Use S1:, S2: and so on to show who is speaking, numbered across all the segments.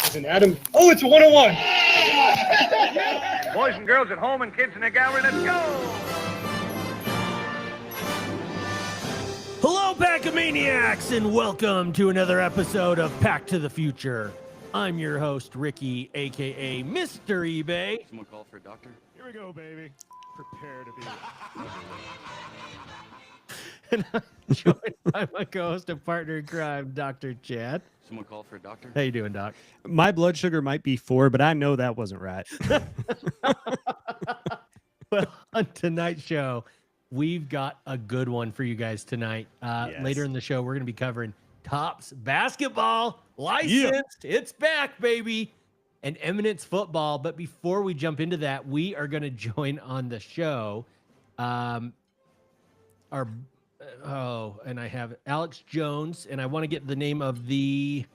S1: Is an Adam. Oh, it's a 101.
S2: Boys and girls at home and kids in the gallery, let's go!
S3: Hello, Pack-a-Maniacs, and welcome to another episode of Pack to the Future. I'm your host, Ricky, a.k.a. Mr. eBay.
S4: Someone call for a doctor?
S5: Here we go, baby. Prepare to be.
S3: And I'm joined by my co-host and partner in crime, Dr. Chad.
S4: Someone call for a doctor?
S3: How you doing, Doc?
S5: My blood sugar might be 4, but I know that wasn't right.
S3: Well, on tonight's show, we've got a good one for you guys tonight.
S5: Yes.
S3: Later in the show, we're going to be covering Topps basketball, licensed. Yeah. It's back, baby. And Eminence Football. But before we jump into that, we are going to join on the show. And I have Alex Jones, and I want to get the name of the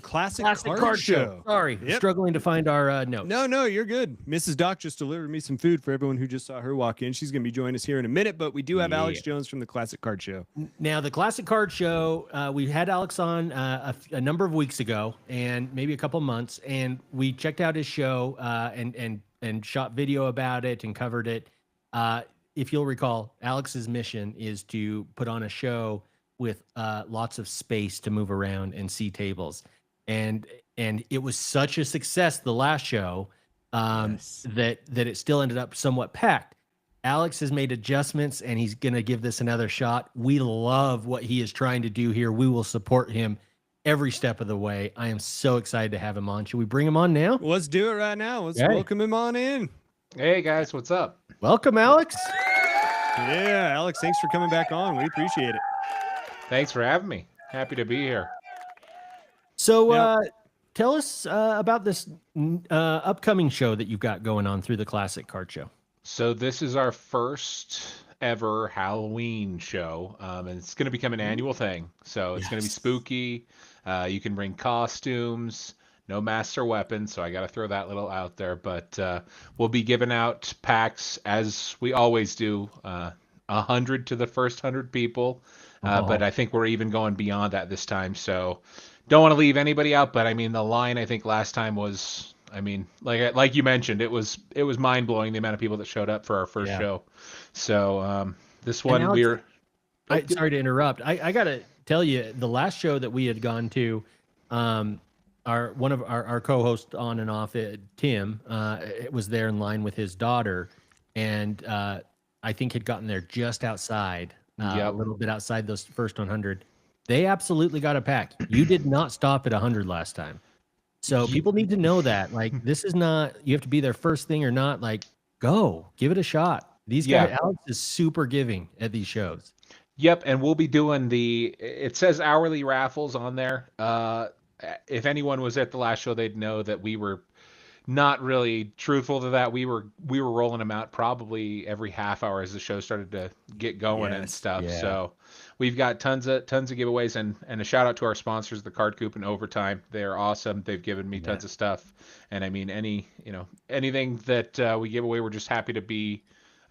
S5: Classic Card Show.
S3: Sorry,
S5: Yep.
S3: Struggling to find our notes.
S5: No, you're good. Mrs. Doc just delivered me some food for everyone who just saw her walk in. She's going to be joining us here in a minute, but we do have Alex Jones from the Classic Card Show.
S3: Now, the Classic Card Show, we had Alex on a number of weeks ago, and maybe a couple months, and we checked out his show and shot video about it and covered it. If you'll recall, Alex's mission is to put on a show with lots of space to move around and see tables. And it was such a success, the last show, that it still ended up somewhat packed. Alex has made adjustments, and he's going to give this another shot. We love what he is trying to do here. We will support him every step of the way. I am so excited to have him on. Should we bring him on now?
S5: Let's do it right now. Let's welcome him on in.
S6: Hey, guys. What's up?
S3: Welcome, Alex.
S5: Yeah, Alex, thanks for coming back on. We appreciate it.
S6: Thanks for having me. Happy to be here.
S3: So tell us about this upcoming show that you've got going on through the Classic Card Show.
S6: So this is our first ever Halloween show, and it's going to become an annual thing. So it's going to be spooky. You can bring costumes, no masks or weapons, so I got to throw that little out there. But we'll be giving out packs, as we always do, 100 to the first 100 people. But I think we're even going beyond that this time, so don't want to leave anybody out. But I mean, the line I think last time was, I mean, like you mentioned, it was mind blowing the amount of people that showed up for our first show. So this one,
S3: Alex, sorry to interrupt. I gotta tell you, the last show that we had gone to, one of our co-hosts on and off, Tim, it was there in line with his daughter, and I think had gotten there just outside, a little bit outside those first 100. They absolutely got a pack. You did not stop at 100 last time. So people need to know that. Like, this is not, you have to be their first thing or not. Like, go, give it a shot. These guys, Alex is super giving at these shows.
S6: Yep, and we'll be doing it says hourly raffles on there. If anyone was at the last show, they'd know that we were not really truthful to that. We were rolling them out probably every half hour as the show started to get going and stuff. Yeah. So we've got tons of giveaways, and a shout out to our sponsors, the Card Coop and Overtime. They're awesome. They've given me tons of stuff, and I mean anything that we give away, we're just happy to be.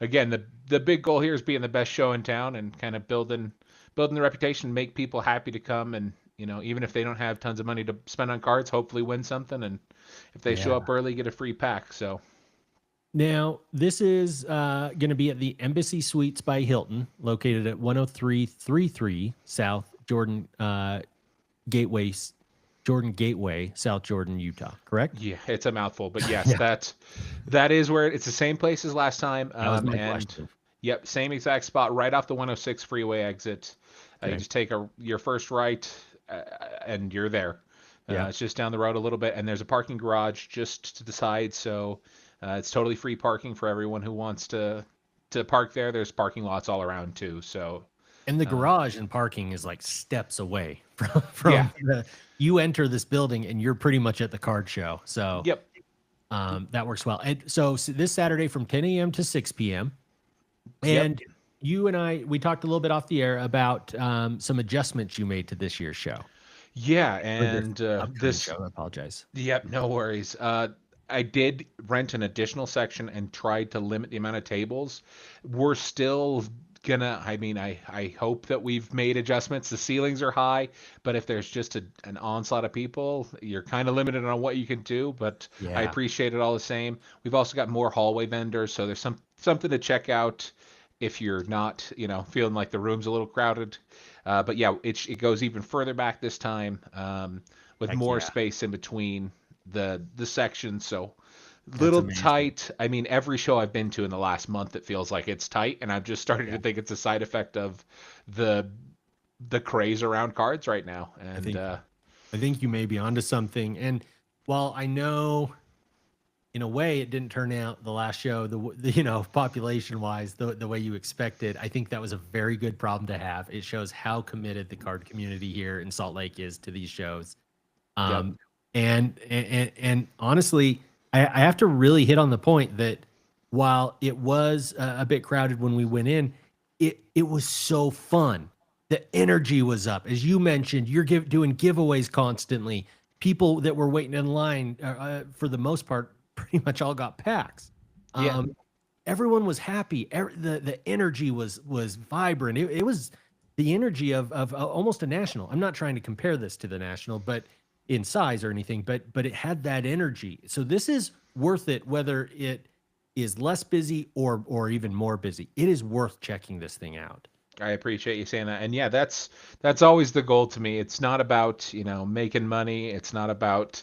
S6: Again, the big goal here is being the best show in town and kind of building the reputation, make people happy to come, and even if they don't have tons of money to spend on cards, hopefully win something, and if they show up early, get a free pack. So
S3: now this is going to be at the Embassy Suites by Hilton, located at 10333 South Jordan Gateway, South Jordan, Utah. Correct?
S6: Yeah, it's a mouthful, but yes, that is where it's the same place as last time.
S3: That was my question.
S6: Yep, same exact spot, right off the 106 freeway exit. You just take your first right, and you're there. It's just down the road a little bit, and there's a parking garage just to the side, so it's totally free parking for everyone who wants to park there. There's parking lots all around too. So,
S3: and the garage and parking is like steps away from you enter this building and you're pretty much at the card show. So that works well. And so this Saturday from 10 a.m. to 6 p.m. And you and we talked a little bit off the air about some adjustments you made to this year's show.
S6: Yeah, and this
S3: show, I apologize.
S6: Yep, no worries. I did rent an additional section and tried to limit the amount of tables. We're still I hope that we've made adjustments. The ceilings are high, but if there's just an onslaught of people, you're kind of limited on what you can do, but I
S3: Yeah.
S6: appreciate it all the same. We've also got more hallway vendors, so there's something to check out if you're not, feeling like the room's a little crowded. But yeah, it goes even further back this time, with
S3: Heck
S6: more
S3: yeah.
S6: space in between the sections. So
S3: That's
S6: little
S3: amazing.
S6: tight. I mean, every show I've been to in the last month, it feels like it's tight, and I've just started
S3: Yeah.
S6: to think it's a side effect of the craze around cards right now.
S3: I
S6: And
S3: think I think you may be onto something. And while I know in a way it didn't turn out the last show, population wise, the way you expected, I think that was a very good problem to have. It shows how committed the card community here in Salt Lake is to these shows.
S6: Yep.
S3: And honestly, I have to really hit on the point that while it was a bit crowded when we went in, it was so fun. The energy was up. As you mentioned, you're doing giveaways constantly. People that were waiting in line, for the most part, pretty much all got packs.
S6: Yeah.
S3: Everyone was happy. The energy was vibrant. It was the energy of almost a national. I'm not trying to compare this to the national, but in size or anything, but it had that energy. So this is worth it, whether it is less busy or even more busy. It is worth checking this thing out.
S6: I appreciate you saying that. And yeah, that's always the goal to me. It's not about, making money. It's not about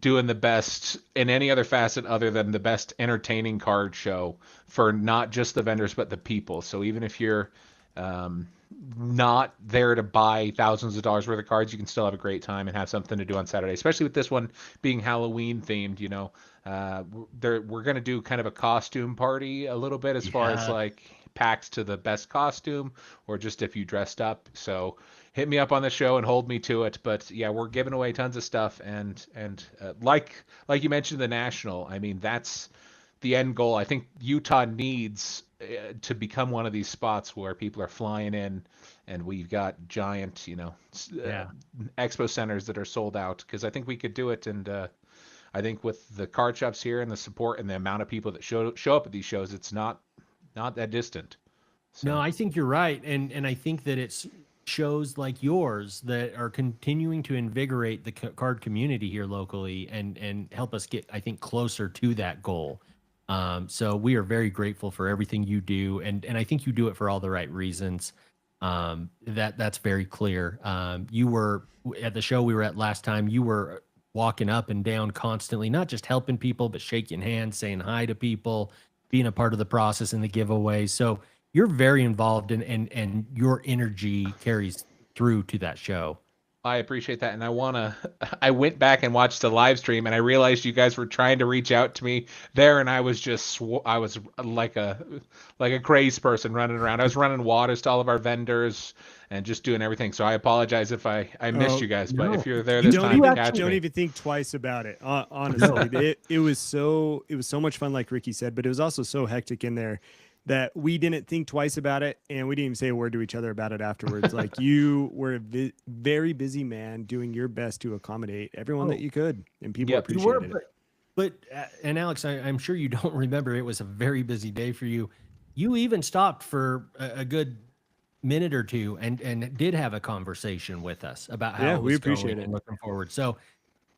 S6: doing the best in any other facet other than the best entertaining card show for not just the vendors, but the people. So even if you're not there to buy thousands of dollars worth of cards, you can still have a great time and have something to do on Saturday, especially with this one being Halloween themed. We're going to do kind of a costume party a little bit as far as like packs to the best costume or just if you dressed up. So hit me up on the show and hold me to it. But yeah, we're giving away tons of stuff. And like you mentioned, the national, I mean, that's the end goal. I think Utah needs to become one of these spots where people are flying in and we've got giant, expo centers that are sold out, because I think we could do it. And I think with the card shops here and the support and the amount of people that show up at these shows, it's not that distant. So.
S3: No, I think you're right. And I think that it's shows like yours that are continuing to invigorate the card community here locally and help us get, I think, closer to that goal. So we are very grateful for everything you do. And I think you do it for all the right reasons. That's very clear. You were at the show we were at last time, you were walking up and down constantly, not just helping people, but shaking hands, saying hi to people, being a part of the process and the giveaway. So you're very involved and your energy carries through to that show.
S6: I appreciate that. And I went back and watched the live stream and I realized you guys were trying to reach out to me there. And I was I was like a crazed person running around. I was running waters to all of our vendors and just doing everything. So I apologize if I missed you guys, but if you're there this time,
S5: don't even think twice about it. Honestly, it was so much fun, like Ricky said, but it was also so hectic in there that we didn't think twice about it, and we didn't even say a word to each other about it afterwards. Like, you were a very busy man doing your best to accommodate everyone that you could, and people appreciated it.
S3: But and Alex, I'm sure you don't remember, it was a very busy day for you. You even stopped for a good minute or two and did have a conversation with us about how it was
S5: we appreciate
S3: going
S5: it
S3: and looking forward. So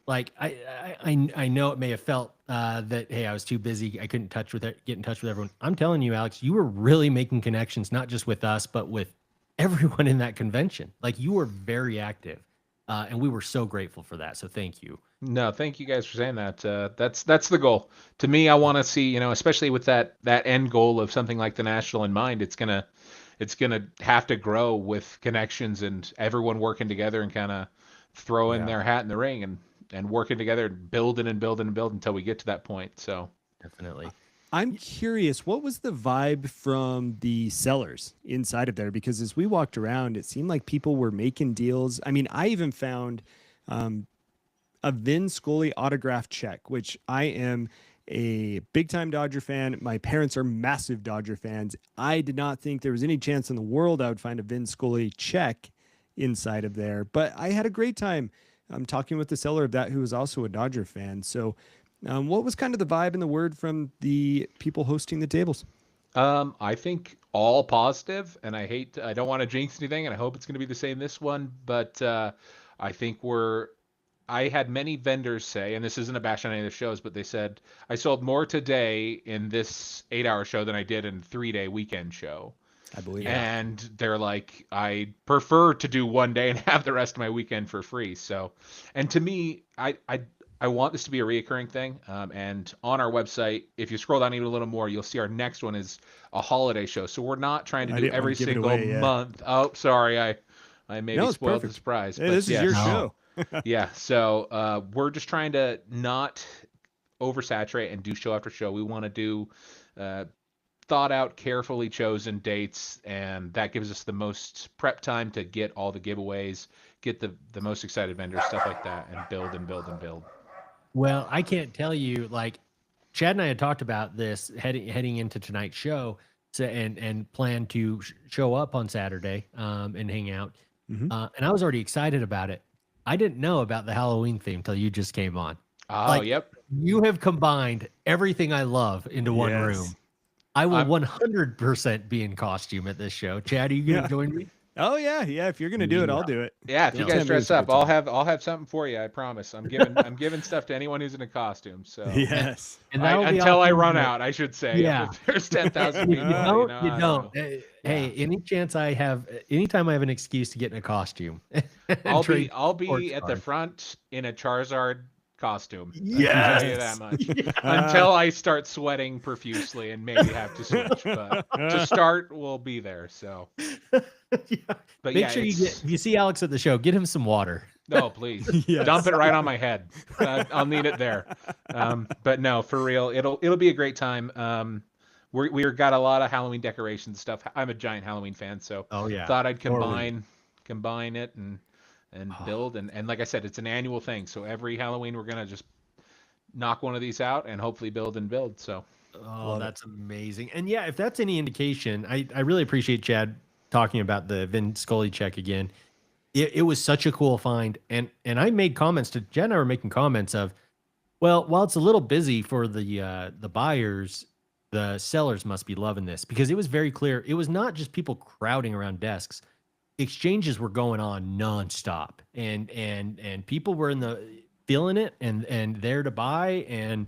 S3: like I know it may have felt that, hey, I was too busy, I couldn't get in touch with everyone. I'm telling you, Alex, you were really making connections, not just with us, but with everyone in that convention. Like, you were very active, and we were so grateful for that. So thank you.
S6: No, thank you guys for saying that. That's the goal. To me, I want to see, especially with that end goal of something like the national in mind, it's gonna have to grow with connections and everyone working together and kind of throwing their hat in the ring and working together and building until we get to that point. So
S3: definitely.
S5: I'm curious, what was the vibe from the sellers inside of there? Because as we walked around, it seemed like people were making deals. I mean, I even found a Vin Scully autograph check, which I am a big-time Dodger fan. My parents are massive Dodger fans. I did not think there was any chance in the world I would find a Vin Scully check inside of there, but I had a great time. I'm talking with the seller of that, who was also a Dodger fan. So what was kind of the vibe and the word from the people hosting the tables?
S6: I think all positive, and I don't want to jinx anything, and I hope it's going to be the same this one, but I think I had many vendors say, and this isn't a bash on any of the shows, but they said I sold more today in this 8-hour show than I did in 3-day weekend show.
S5: I believe.
S6: And they're like, I prefer to do one day and have the rest of my weekend for free. So, and to me, I want this to be a reoccurring thing. And on our website, if you scroll down even a little more, you'll see our next one is a holiday show. So we're not trying to do
S5: didn't
S6: every
S5: wanna give it
S6: single
S5: away, yeah.
S6: month. Oh, sorry, I maybe
S5: No, it's
S6: spoiled the
S5: perfect.
S6: surprise.
S5: Hey,
S6: but
S5: this is
S6: yeah.
S5: your
S3: No.
S5: show.
S6: Yeah, so we're just trying to not oversaturate and do show after show. We want to do thought out, carefully chosen dates, and that gives us the most prep time to get all the giveaways, get the most excited vendors, stuff like that, and build and build and build.
S3: Well, I can't tell you, like Chad and I had talked about this heading into tonight's show, so, and plan to show up on Saturday and hang out.
S5: Mhm.
S3: And I was already excited about it. I didn't know about the Halloween theme till you just came on.
S6: Oh,
S3: Like,
S6: yep.
S3: You have combined everything I love into one
S5: Yes.
S3: room. I will
S6: I'm-
S3: 100% be in costume at this show. Chad, are you going to
S5: Yeah.
S3: join me?
S5: Oh yeah, yeah. If you're gonna do it, I'll do it.
S6: Yeah, if you
S5: Don't
S6: guys
S5: tell me
S6: dress
S5: it's a
S6: up,
S5: good time.
S6: I'll have something for you. I promise. I'm giving stuff to anyone who's in a costume. So
S5: Yes.
S3: And that'll be
S6: until I
S3: awesome,
S6: run
S3: but
S6: out, I should say.
S3: Yeah.
S6: If there's 10,000
S3: If you
S6: people,
S3: don't,
S6: I
S3: you
S6: don't
S3: don't.
S6: know.
S3: Hey, any chance I have, anytime I have an excuse to get in a costume, and
S6: I'll
S3: trade
S6: be
S3: sports
S6: at the
S3: cards.
S6: front in a Charizard costume. I can
S3: Yes.
S6: tell you that much. Until I start sweating profusely and maybe have to switch, but to start, we'll be there. So,
S3: Yeah.
S6: but
S3: Make
S6: yeah,
S3: sure
S6: it's-
S3: if you see Alex at the show, get him some water.
S6: No, please.
S5: Yes.
S6: Dump it right on my head. I'll need it there. But no, for real, it'll be a great time. We're got a lot of Halloween decorations stuff. I'm a giant Halloween fan, so
S3: Oh yeah.
S6: thought I'd
S3: Totally.
S6: combine it and build and like I said, it's an annual thing. So every Halloween we're gonna just knock one of these out and hopefully build and build. So
S3: Oh,
S5: Love it.
S3: that's amazing. And yeah, if that's any indication, I really appreciate Chad talking about the Vin Scully check again. It was such a cool find. And I made comments to Chad and I were making comments of, well, while it's a little busy for the buyers, the sellers must be loving this because it was very clear. It was not just people crowding around desks. Exchanges were going on nonstop, and people were feeling it and there to buy. And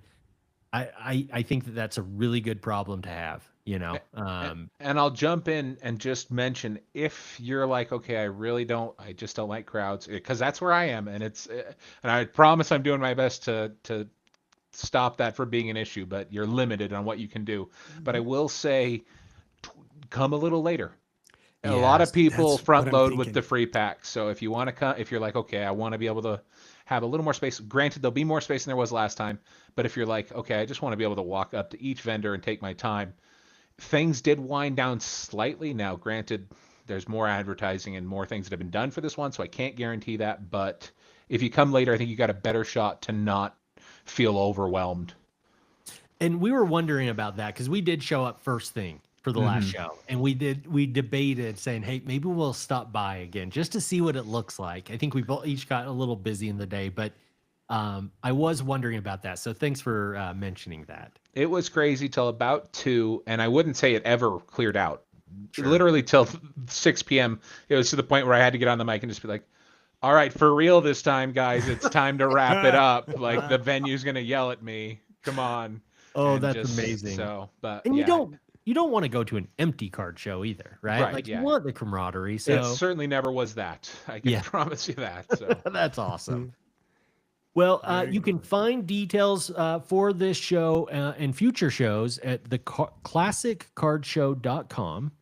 S3: I think that's a really good problem to have. You know,
S6: and I'll jump in and just mention if you're like, okay, I just don't like crowds because that's where I am, and and I promise I'm doing my best to stop that from being an issue, but you're limited on what you can do. But I will say, come a little later. A lot of
S3: Yes,
S6: people
S5: that's
S6: front
S5: what I'm
S6: load with
S5: thinking.
S6: the free packs. So if you want to come, if you're like, okay, I want to be able to have a little more space. Granted, there'll be more space than there was last time. But if you're like, okay, I just want to be able to walk up to each vendor and take my time. Things did wind down slightly. Now, granted, there's more advertising and more things that have been done for this one, so I can't guarantee that. But if you come later, I think you got a better shot to not feel overwhelmed.
S3: and we were wondering about that because we did show up first thing for the last show, and we debated saying, hey, maybe we'll stop by again just to see what it looks like. I think we both each got a little busy in the day, but I was wondering about that. So thanks for mentioning that.
S6: It was crazy till about 2, and I wouldn't say it ever cleared out.
S3: Sure.
S6: Literally till 6 p.m. It was to the point where I had to get on the mic and just be like, all right, for real this time, guys, it's time to wrap it up. Like the venue's going to yell at me. Come on.
S3: Oh,
S6: And
S3: that's
S6: just-
S3: amazing.
S6: So, but
S3: And
S6: yeah,
S3: you don't want to go to an empty card show either, right?
S6: Right,
S3: Like
S6: yeah.
S3: you want the camaraderie.
S6: it
S3: So
S6: certainly never was that. I can
S3: Yeah.
S6: promise you that. So
S3: that's awesome. Well, you can find details for this show and future shows at the classiccardshow.com.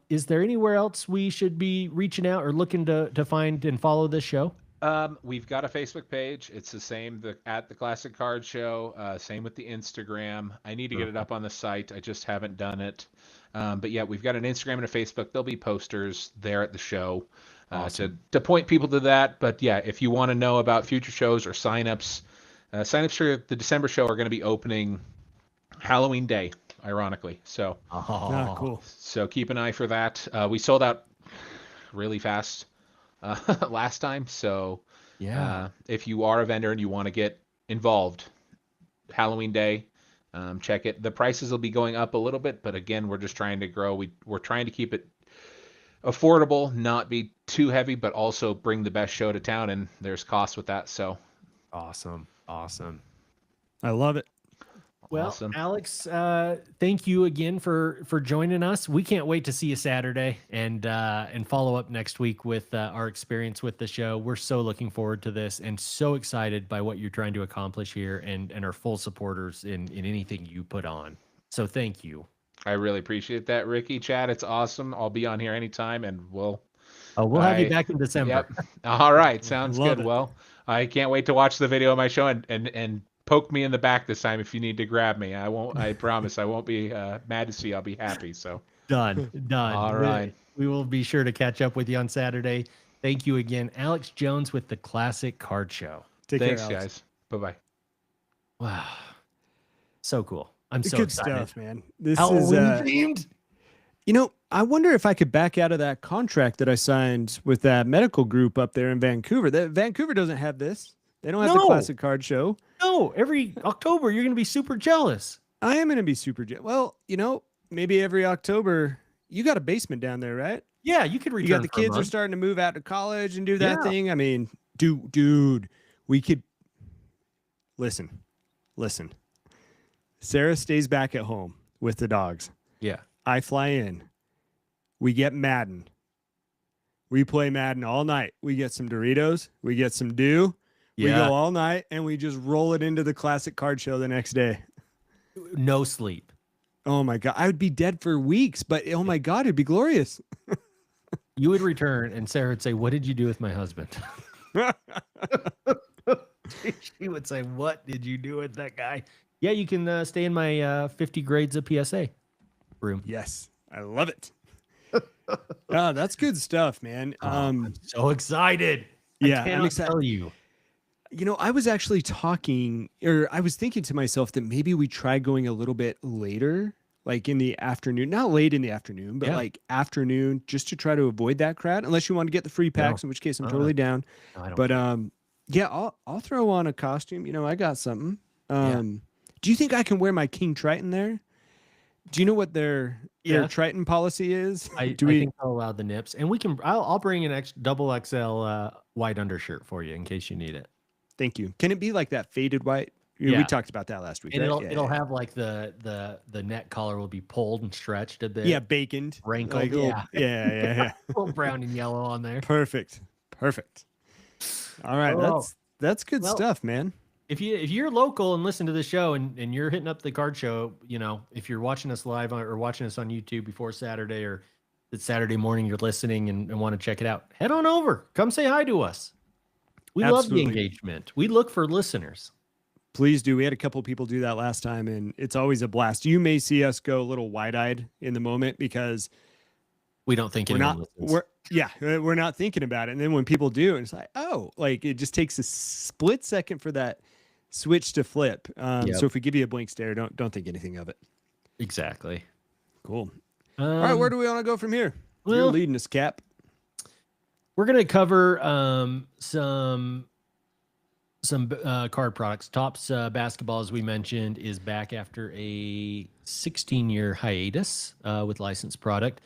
S3: Is there anywhere else we should be reaching out or looking to find and follow this show?
S6: we've got a Facebook page. It's the same at the Classic Card Show. Same with the Instagram. I need to get it up on the site. I just haven't done it. But yeah, we've got an Instagram and a Facebook. There'll be posters there at the show to point people to that. But yeah, if you want to know about future shows or signups, signups for the December show are going to be opening Halloween Day, ironically. So
S5: Ah, cool.
S6: so keep an eye for that. We sold out really fast last time. So
S3: Yeah.
S6: if you are a vendor and you want to get involved, Halloween Day, check it. The prices will be going up a little bit, but again, we're just trying to grow. We're trying to keep it affordable, not be too heavy, but also bring the best show to town, and there's costs with that. So
S3: Awesome.
S5: I love it.
S3: Well,
S6: awesome.
S3: Alex, thank you again for joining us. We can't wait to see you Saturday and follow up next week with our experience with the show. We're so looking forward to this and so excited by what you're trying to accomplish here, and are full supporters in anything you put on. So thank you.
S6: I really appreciate that, Ricky. Chad, it's awesome. I'll be on here anytime, and we'll
S3: have you back in December.
S6: Yep. All right, sounds
S5: Love
S6: good.
S5: it.
S6: Well, I can't wait to watch the video of my show and poke me in the back this time if you need to grab me. I won't. I promise I won't be mad to see you. I'll be happy. So
S3: Done.
S6: All right.
S3: We will be sure to catch up with you on Saturday. Thank you again, Alex Jones with the Classic Card Show.
S6: thanks,
S5: care, Alex.
S6: guys. Bye-bye.
S3: Wow, so cool. I'm so
S5: Good
S3: excited.
S5: stuff, man. This
S3: Halloween
S5: is
S3: themed.
S5: You know, I wonder if I could back out of that contract that I signed with that medical group up there in Vancouver. Vancouver doesn't have this. They don't have the
S3: No.
S5: Classic Card Show.
S3: No, every October you're going to be super jealous.
S5: I am going to be well, you know, maybe every October. You got a basement down there, right?
S3: Yeah, you could return.
S5: You got the
S3: for a
S5: kids are
S3: month.
S5: starting to move out to college and do that
S3: Yeah.
S5: thing. I mean, dude, we could listen. Sarah stays back at home with the dogs.
S3: Yeah.
S5: I fly in. We get Madden. We play Madden all night. We get some Doritos. We get some Dew. We
S3: Yeah.
S5: go all night and we just roll it into the Classic Card Show the next day.
S3: No sleep.
S5: Oh my God. I would be dead for weeks, but oh my God, it'd be glorious.
S3: You would return and Sarah would say, "What did you do with my husband?" She would say, "What did you do with that guy?" Yeah, you can stay in my 50 grades of PSA room.
S5: Yes. I love it. Oh, that's good stuff, man.
S3: I'm so excited.
S5: Yeah,
S3: I
S5: I'm
S3: cannot
S5: excited.
S3: tell you.
S5: You know, I was actually I was thinking to myself that maybe we try going a little bit later, like in the afternoon, not late in the afternoon, but
S3: Yeah.
S5: like afternoon, just to try to avoid that crowd, unless you want to get the free packs, in which case I'm totally down.
S3: No, I don't.
S5: But yeah, I'll throw on a costume. You know, I got something.
S3: Yeah.
S5: Do you think I can wear my King Triton there? Do you know what their
S3: Yeah.
S5: Triton policy is?
S3: I think I'll allow the nips, and we can. I'll bring an double XL white undershirt for you in case you need it.
S5: Thank you. Can it be like that faded white?
S3: Yeah.
S5: We talked about that last week.
S3: And
S5: right?
S3: it'll have like the neck collar will be pulled and stretched a bit.
S5: yeah, baconed,
S3: wrinkled.
S5: like, little-
S3: yeah,
S5: yeah.
S3: a little brown and yellow on there.
S5: Perfect. All right,
S3: Oh.
S5: that's good
S3: Well,
S5: stuff, man.
S3: If you're local and listen to the show and you're hitting up the card show, you know, if you're watching us live or watching us on YouTube before Saturday, or it's Saturday morning, you're listening and want to check it out, head on over. Come say hi to us. We love the
S5: Absolutely.
S3: engagement. We look for listeners.
S5: Please do. We had a couple people do that last time, and it's always a blast. You may see us go a little wide-eyed in the moment because
S3: We don't think
S5: we're
S3: anyone
S5: not
S3: listens.
S5: we're not thinking about it. And then when people do, it's like, oh, like it just takes a split second for that switch to flip.
S3: Yep.
S5: So if we give you a blank stare, don't think anything of it.
S3: Exactly.
S5: Cool. All right, where do we want to go from here? You're
S3: well-
S5: leading us, Cap.
S3: We're gonna cover some card products. Topps basketball, as we mentioned, is back after a 16-year hiatus with licensed product.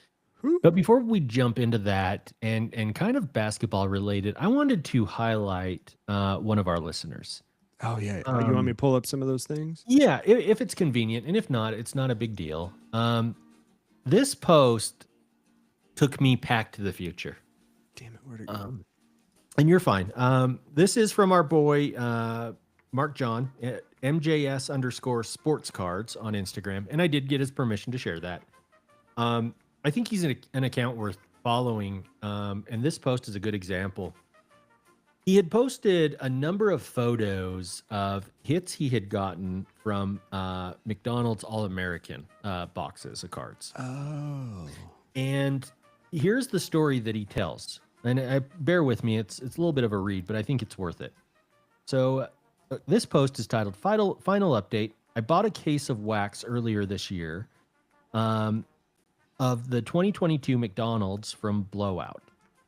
S3: But before we jump into that and kind of basketball related, I wanted to highlight one of our listeners.
S5: Oh yeah. You want me to pull up some of those things?
S3: Yeah, if it's convenient, and if not, it's not a big deal. This post took me back to the future.
S5: Damn it, where'd it go?
S3: And you're fine. This is from our boy, Mark John, at MJS_sports cards on Instagram. And I did get his permission to share that. I think he's an account worth following. And this post is a good example. He had posted a number of photos of hits he had gotten from McDonald's All-American boxes of cards.
S5: Oh.
S3: And here's the story that he tells. And bear with me, it's a little bit of a read, but I think it's worth it. So this post is titled Final Update. I bought a case of wax earlier this year of the 2022 McDonald's from Blowout.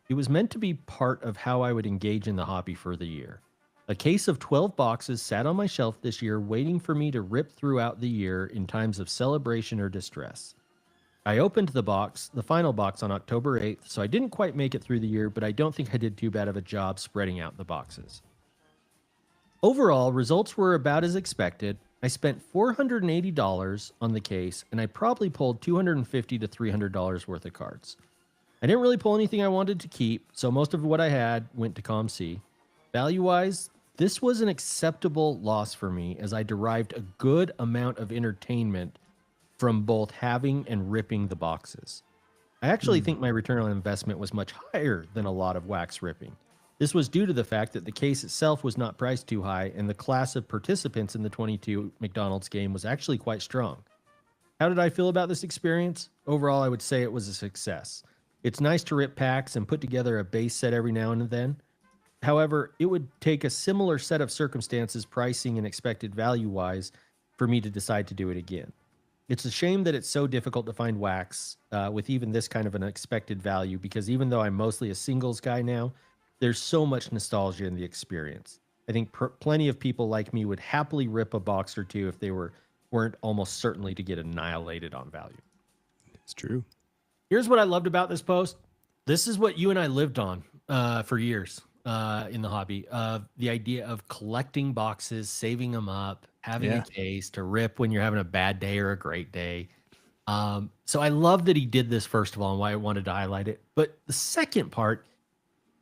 S3: It was meant to be part of how I would engage in the hobby for the year. A case of 12 boxes sat on my shelf this year, waiting for me to rip throughout the year in times of celebration or distress. I opened the final box on October 8th, so I didn't quite make it through the year, but I don't think I did too bad of a job spreading out the boxes. Overall, results were about as expected. I spent $480 on the case, and I probably pulled $250 to $300 worth of cards. I didn't really pull anything I wanted to keep, so most of what I had went to ComC. Value-wise, this was an acceptable loss for me, as I derived a good amount of entertainment from both having and ripping the boxes. I actually think my return on investment was much higher than a lot of wax ripping. This was due to the fact that the case itself was not priced too high, and the class of participants in the 22 McDonald's game was actually quite strong. How did I feel about this experience? Overall, I would say it was a success. It's nice to rip packs and put together a base set every now and then. However, it would take a similar set of circumstances, pricing and expected value-wise, for me to decide to do it again. It's a shame that it's so difficult to find wax with even this kind of an expected value, because even though I'm mostly a singles guy now, there's so much nostalgia in the experience. I think plenty of people like me would happily rip a box or two if they weren't almost certainly to get annihilated on value.
S5: It's true.
S3: Here's what I loved about this post. This is what you and I lived on for years in the hobby. The idea of collecting boxes, saving them up, having a case to rip when you're having a bad day or a great day. So I love that he did this, first of all, and why I wanted to highlight it. But the second part,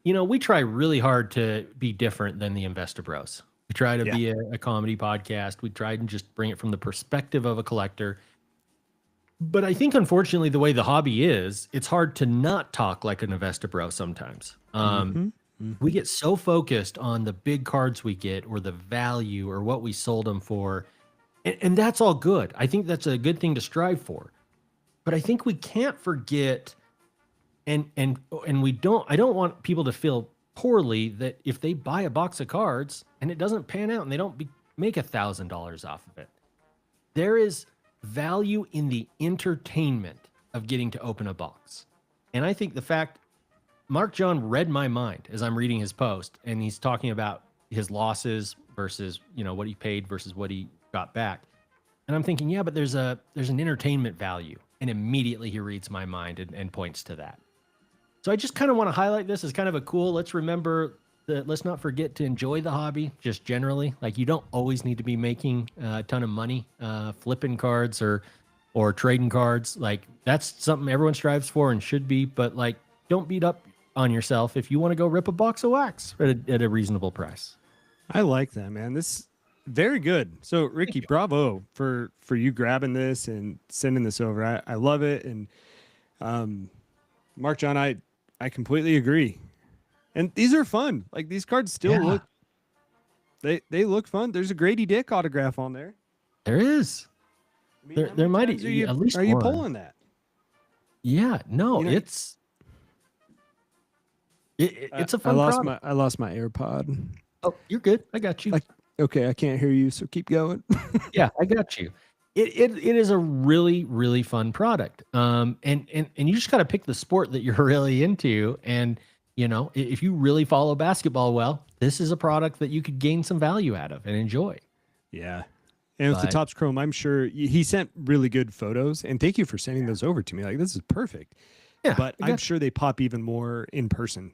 S3: we try really hard to be different than the Investor Bros. We try to be a comedy podcast. We try and just bring it from the perspective of a collector. But I think, unfortunately, the way the hobby is, it's hard to not talk like an Investor Bro sometimes. We get so focused on the big cards we get or the value or what we sold them for. And that's all good. I think that's a good thing to strive for. But I think we can't forget, and I don't want people to feel poorly that if they buy a box of cards and it doesn't pan out and they don't make $1,000 off of it, there is value in the entertainment of getting to open a box. And I think the fact Mark John read my mind as I'm reading his post, and he's talking about his losses versus, what he paid versus what he got back. And I'm thinking, yeah, but there's an entertainment value. And immediately he reads my mind and points to that. So I just kind of want to highlight this as kind of a cool, let's not forget to enjoy the hobby just generally. Like, you don't always need to be making a ton of money, flipping cards or trading cards. Like, that's something everyone strives for and should be, but like, don't beat up on yourself if you want to go rip a box of wax at a reasonable price.
S5: I like that, man. This very good. So Ricky, bravo for you grabbing this and sending this over. I love it. And Mark John, I completely agree. And these are fun. Like, these cards still look, they look fun. There's a Grady Dick autograph on there.
S3: There is.
S5: I mean,
S3: there might be at least
S5: one. Are you pulling that?
S3: Yeah, no, it's a fun product.
S5: I lost my AirPod.
S3: Oh, you're good. I got you.
S5: Okay, I can't hear you, so keep going.
S3: Yeah, I got you. It is a really, really fun product. And you just got to pick the sport that you're really into. And, if you really follow basketball well, this is a product that you could gain some value out of and enjoy.
S5: Yeah. And with the Topps Chrome, I'm sure he sent really good photos, and thank you for sending those over to me. Like, this is perfect. Yeah. But I'm sure they pop even more in person.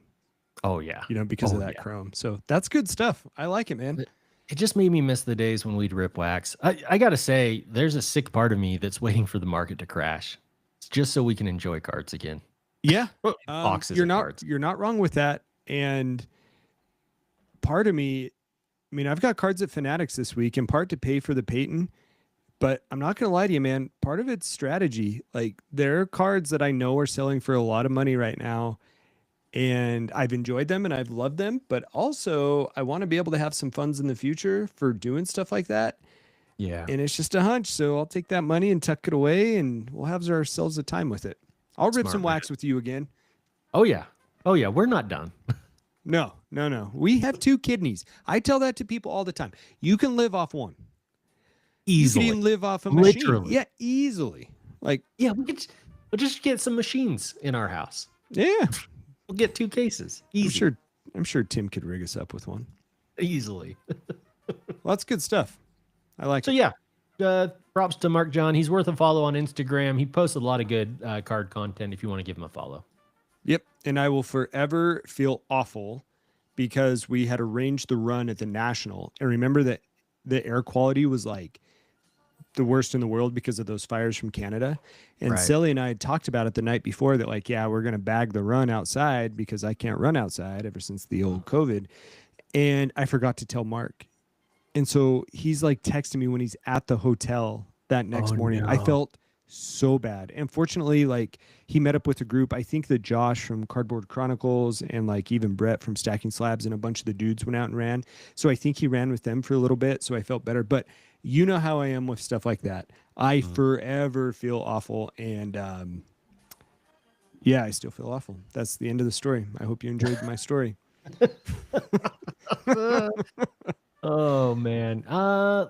S3: Oh yeah.
S5: Because of that Chrome. So that's good stuff. I like it, man.
S3: It just made me miss the days when we'd rip wax. I got to say, there's a sick part of me that's waiting for the market to crash. It's just so we can enjoy cards again.
S5: Yeah.
S3: Boxes
S5: you're
S3: of
S5: not
S3: cards.
S5: You're not wrong with that. And part of me, I've got cards at Fanatics this week, in part to pay for the Peyton. But I'm not going to lie to you, man. Part of it's strategy. Like, there are cards that I know are selling for a lot of money right now, and I've enjoyed them and I've loved them, but also I want to be able to have some funds in the future for doing stuff like that.
S3: Yeah.
S5: And it's just a hunch. So I'll take that money and tuck it away, and we'll have ourselves a time with it. I'll rip some wax with you again.
S3: Oh yeah. We're not done.
S5: No. We have 2 kidneys. I tell that to people all the time. You can live off one.
S3: Easily.
S5: You can even live off a machine.
S3: Literally.
S5: Yeah, we'll
S3: just get some machines in our house.
S5: Yeah.
S3: We'll get 2 cases. Easy.
S5: I'm sure Tim could rig us up with one.
S3: easily.
S5: Well, that's good stuff. I like
S3: So
S5: it.
S3: yeah, props to Mark John. He's worth a follow on Instagram. He posts a lot of good card content if you want to give him a follow.
S5: Yep. And I will forever feel awful because we had arranged the run at the National. And remember that the air quality was like the worst in the world because of those fires from Canada. And
S3: Right.
S5: Silly and I had talked about it the night before that, like, yeah, we're going to bag the run outside because I can't run outside ever since the old COVID. And I forgot to tell Mark. And so he's like texting me when he's at the hotel that next morning. I
S3: no.
S5: felt so bad. And fortunately, like, he met up with a group. I think that Josh from Cardboard Chronicles and like even Brett from Stacking Slabs and a bunch of the dudes went out and ran. So I think he ran with them for a little bit. So I felt better. But you know how I am with stuff like that. I forever feel awful. And yeah, I still feel awful. That's the end of the story. I hope you enjoyed my story.
S3: Oh man.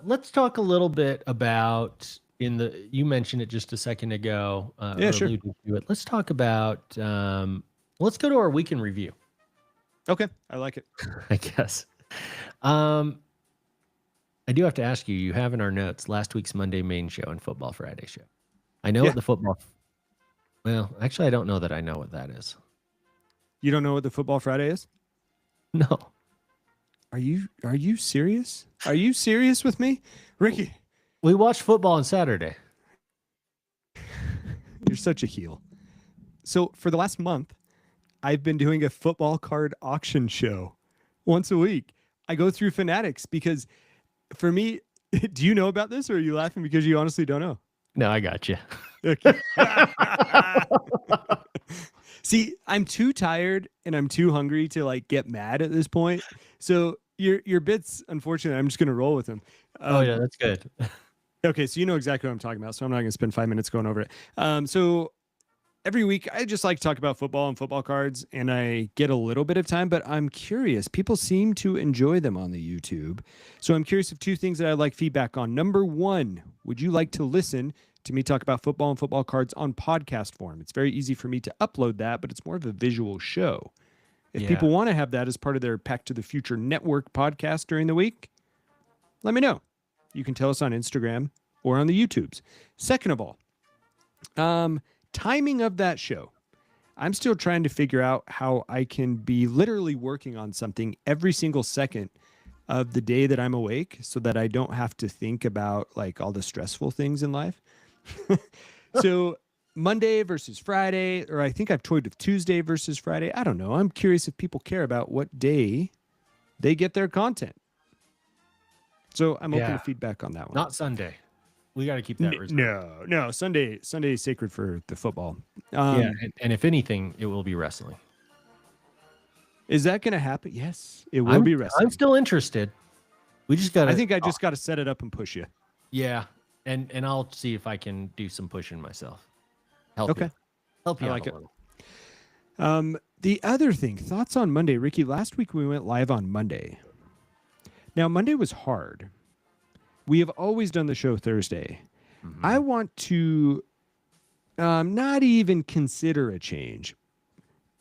S3: Let's talk a little bit about you mentioned it just a second ago.
S5: Yeah,
S3: or
S5: sure.
S3: alluded to it. Let's talk about let's go to our weekend review,
S5: Okay. I like it.
S3: I guess. I do have to ask you, you have in our notes last week's Monday main show and Football Friday show. I know
S5: Yeah.
S3: what the football well, actually I don't know that I know what that is.
S5: You don't know what the Football Friday is?
S3: No.
S5: Are you serious? Are you serious with me? Ricky,
S3: We watched football on Saturday.
S5: you're such a heel. So for the last month, I've been doing a football card auction show once a week. I go through Fanatics because for me, do you know about this or are you laughing because you honestly don't know?
S3: No, I got you.
S5: Okay. See, I'm too tired and I'm too hungry to like get mad at this point. So your bits, unfortunately, I'm just gonna roll with them.
S3: Oh yeah, that's good.
S5: Okay, so you know exactly what I'm talking about. So I'm not gonna spend 5 minutes going over it. So every week I just like to talk about football and football cards, and I get a little bit of time, but I'm curious. People seem to enjoy them on the YouTube. So I'm curious of two things that I'd like feedback on. Number one, would you like to listen to me talk about football and football cards on podcast form? It's very easy for me to upload that, but it's more of a visual show. If people want to have that as part of their Pack to the Future Network podcast during the week, let me know. You can tell us on Instagram or on the YouTubes. Second of all, timing of that show. I'm still trying to figure out how I can be literally working on something every single second of the day that I'm awake so that I don't have to think about like all the stressful things in life. So Monday versus Friday, or I think I've toyed with Tuesday versus Friday. I don't know. I'm curious if people care about what day they get their content. So I'm open to feedback on that one.
S3: Not Sunday. We got to keep that reserved.
S5: No. Sunday is sacred for the football.
S3: Yeah, and if anything, it will be wrestling.
S5: Is that going to happen? Yes, it will be wrestling.
S3: I'm still interested. We just got to.
S5: I think I just got to set it up and push you.
S3: Yeah, and I'll see if I can do some pushing myself. Help
S5: Okay.
S3: you. Help you
S5: I
S3: out
S5: like
S3: a
S5: it.
S3: little.
S5: The other thing, thoughts on Monday. Ricky, last week we went live on Monday. Now, Monday was hard. We have always done the show Thursday.
S3: Mm-hmm.
S5: I want to not even consider a change,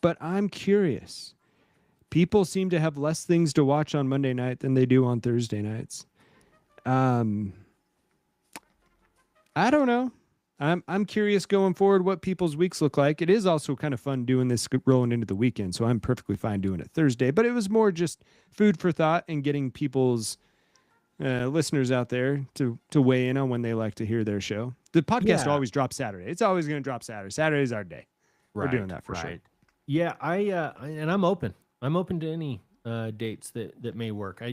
S5: but I'm curious. People seem to have less things to watch on Monday night than they do on Thursday nights. I don't know. I'm curious going forward what people's weeks look like. It is also kind of fun doing this rolling into the weekend, so I'm perfectly fine doing it Thursday. But it was more just food for thought and getting people's listeners out there to weigh in on when they like to hear their show. The podcast always drops Saturday. It's always going to drop Saturday. Saturday's our day. We're doing that for sure.
S3: Yeah, and I'm open. I'm open to any dates that may work.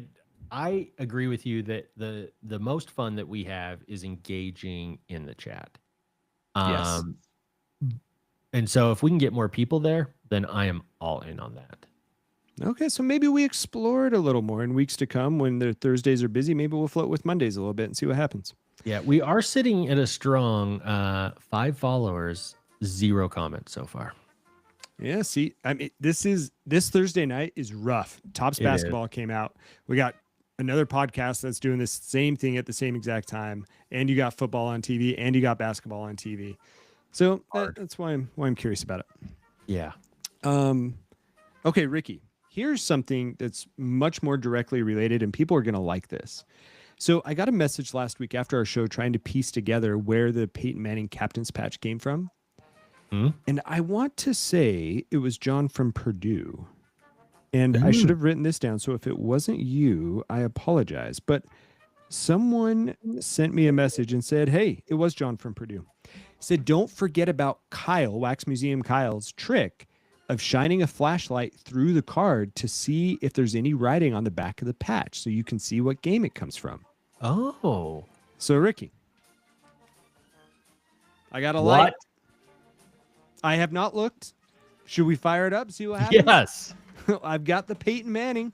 S3: I agree with you that the most fun that we have is engaging in the chat.
S5: Yes.
S3: And so if we can get more people there, then I am all in on that.
S5: Okay, so maybe we explore it a little more in weeks to come when the Thursdays are busy. Maybe we'll float with Mondays a little bit and see what happens.
S3: Yeah, we are sitting at a strong 5 followers, 0 comments so far.
S5: Yeah, see, I mean, this Thursday night is rough. Tops Basketball came out. We got another podcast that's doing this same thing at the same exact time, and you got football on TV, and you got basketball on TV. So that's why I'm curious about it.
S3: Yeah.
S5: Okay, Ricky, here's something that's much more directly related, and people are going to like this. So I got a message last week after our show trying to piece together where the Peyton Manning captain's patch came from. And I want to say it was John from Purdue. And I should have written this down. So if it wasn't you, I apologize. But someone sent me a message and said, hey, it was John from Purdue. Said, don't forget about Kyle, Wax Museum Kyle's trick of shining a flashlight through the card to see if there's any writing on the back of the patch so you can see what game it comes from.
S3: Oh.
S5: So, Ricky, I got a light. I have not looked. Should we fire it up, see what happens?
S3: Yes.
S5: I've got the Peyton Manning.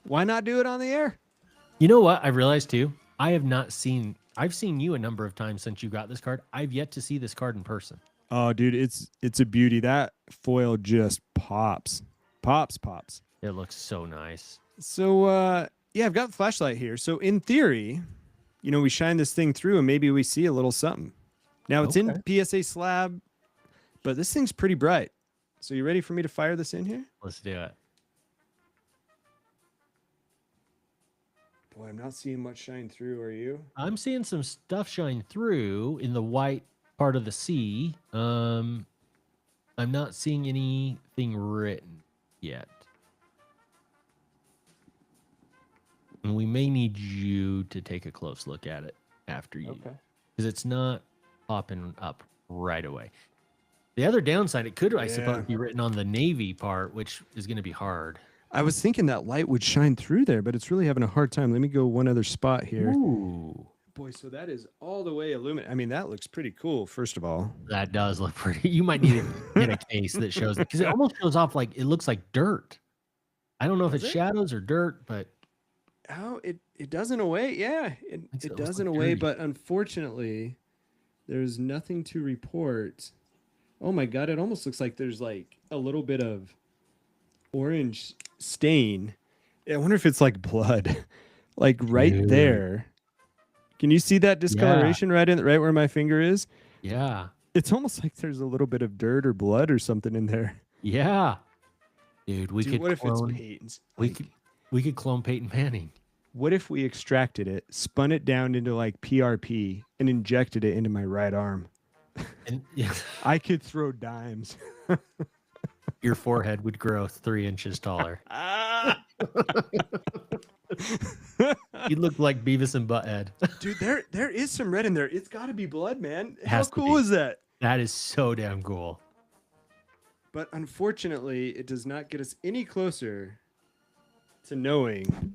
S5: Why not do it on the air?
S3: You know what? I realized too, I've seen you a number of times since you got this card. I've yet to see this card in person.
S5: Oh, dude, it's a beauty. That foil just pops. Pops.
S3: It looks so nice.
S5: So, yeah, I've got the flashlight here. So in theory, we shine this thing through and maybe we see a little something. Now it's in PSA slab, but this thing's pretty bright. So you ready for me to fire this in here?
S3: Let's do it.
S5: Boy, I'm not seeing much shine through. Are you?
S3: I'm seeing some stuff shine through in the white part of the C. I'm not seeing anything written yet. And we may need you to take a close look at it after you.
S5: Okay.
S3: Because it's not popping up right away. The other downside, it could, I suppose, be written on the navy part, which is going to be hard.
S5: I was thinking that light would shine through there, but it's really having a hard time. Let me go one other spot here.
S3: Ooh.
S5: Boy, so that is all the way illuminated. I mean, that looks pretty cool, first of all.
S3: That does look pretty. You might need to get a case that shows it, because it almost shows off like it looks like dirt. I don't know if it's shadows or dirt, but
S5: oh, it does in a way. Yeah, it does in a way, but unfortunately, there's nothing to report. Oh my God, it almost looks like there's like a little bit of orange stain. I wonder if it's like blood, like right there. Can you see that discoloration right where my finger is?
S3: Yeah.
S5: It's almost like there's a little bit of dirt or blood or something in there.
S3: Yeah. Dude, we could
S5: what
S3: clone,
S5: if it's Peyton's?
S3: We could clone Peyton Manning.
S5: What if we extracted it, spun it down into like PRP, and injected it into my right arm?
S3: And yeah,
S5: I could throw dimes.
S3: your forehead would grow 3 inches taller. You look like Beavis and Butthead.
S5: Dude, there is some red in there. It's got to be blood, man. How
S3: Has to
S5: cool
S3: be.
S5: is that?
S3: That is so damn cool.
S5: But unfortunately, it does not get us any closer to knowing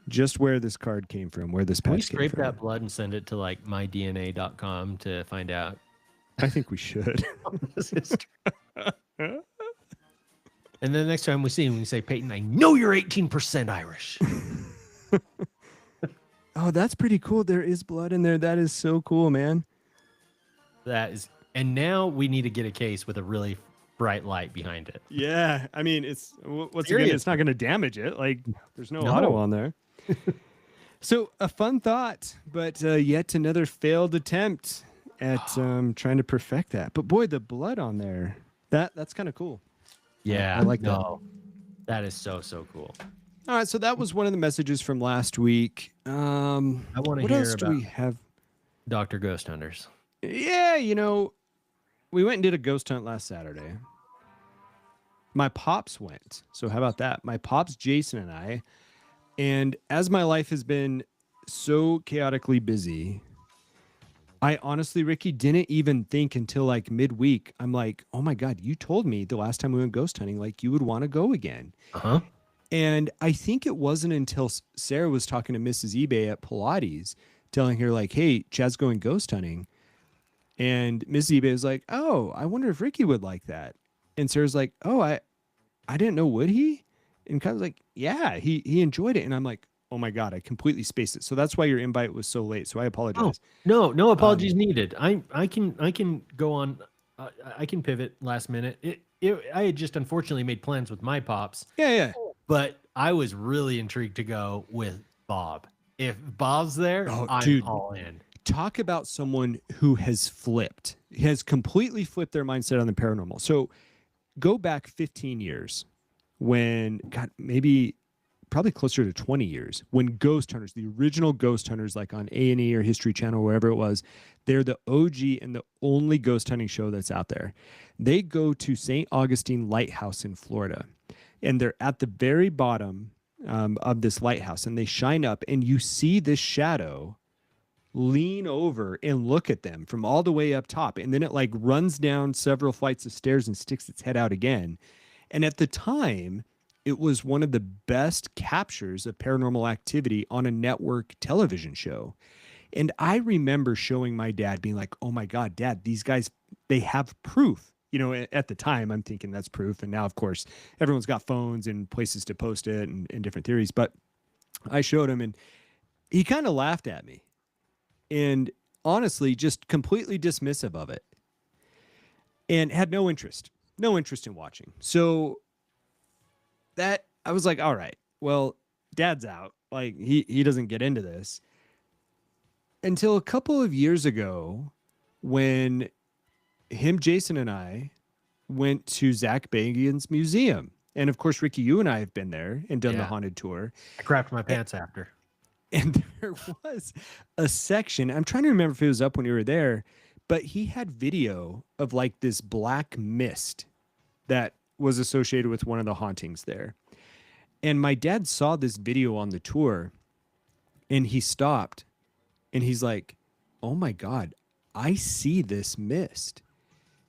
S5: just where this card came from, where this
S3: Can we
S5: patch came
S3: scrape
S5: from.
S3: that blood and send it to like mydna.com to find out?
S5: I think we should.
S3: This is true. And then next time we see him, we say, Peyton, I know you're 18% Irish.
S5: Oh, that's pretty cool. There is blood in there. That is so cool, man.
S3: That is, and now we need to get a case with a really bright light behind it.
S5: Yeah, I mean, it's not going to damage it. Like, there's no auto on there. So a fun thought, but yet another failed attempt at trying to perfect that. But boy, the blood on there, that's kind of cool.
S3: Yeah,
S5: I like that.
S3: That is so cool.
S5: All right, so that was one of the messages from last week.
S3: I want to
S5: what
S3: hear
S5: else do
S3: about
S5: we have?
S3: Dr. Ghost Hunters.
S5: Yeah, we went and did a ghost hunt last Saturday. My pops went. So how about that? My pops, Jason, and I. And as my life has been so chaotically busy, I honestly, Ricky, didn't even think until like midweek. I'm like, oh my God, you told me the last time we went ghost hunting, like you would want to go again.
S3: Uh-huh.
S5: And I think it wasn't until Sarah was talking to Mrs. eBay at Pilates, telling her like, hey, Chad's going ghost hunting. And Mrs. eBay was like, oh, I wonder if Ricky would like that. And Sarah's like, oh, I didn't know, would he? And kind of like, yeah, he enjoyed it. And I'm like, oh my God, I completely spaced it. So that's why your invite was so late. So I apologize.
S3: Oh, no apologies needed. I can go on. I can pivot last minute. I had just unfortunately made plans with my pops.
S5: Yeah.
S3: But I was really intrigued to go with Bob. If Bob's there, I'm
S5: dude,
S3: all in.
S5: Talk about someone who has completely flipped their mindset on the paranormal. So go back 15 years. when, God, maybe probably closer to 20 years, when Ghost Hunters, the original Ghost Hunters, like on A&E or History Channel, wherever it was, they're the OG and the only ghost hunting show that's out there. They go to St. Augustine Lighthouse in Florida, and they're at the very bottom of this lighthouse, and they shine up, and you see this shadow lean over and look at them from all the way up top, and then it like runs down several flights of stairs and sticks its head out again. And at the time, it was one of the best captures of paranormal activity on a network television show. And I remember showing my dad, being like, oh my God, Dad, these guys, they have proof. You know, at the time, I'm thinking that's proof. And now, of course, everyone's got phones and places to post it and different theories. But I showed him, and he kind of laughed at me. And honestly, just completely dismissive of it. And had no interest in watching. So that, I was like, all right, well, Dad's out. Like, he doesn't get into this. Until a couple of years ago, when Jason and I went to Zach Bagans' museum. And of course, Ricky, you and I have been there and done the haunted tour.
S3: I crapped my pants after.
S5: And there was a section, I'm trying to remember if it was up when you were there, but he had video of like this black mist that was associated with one of the hauntings there. And my dad saw this video on the tour, and he stopped, and he's like, oh my God, I see this mist.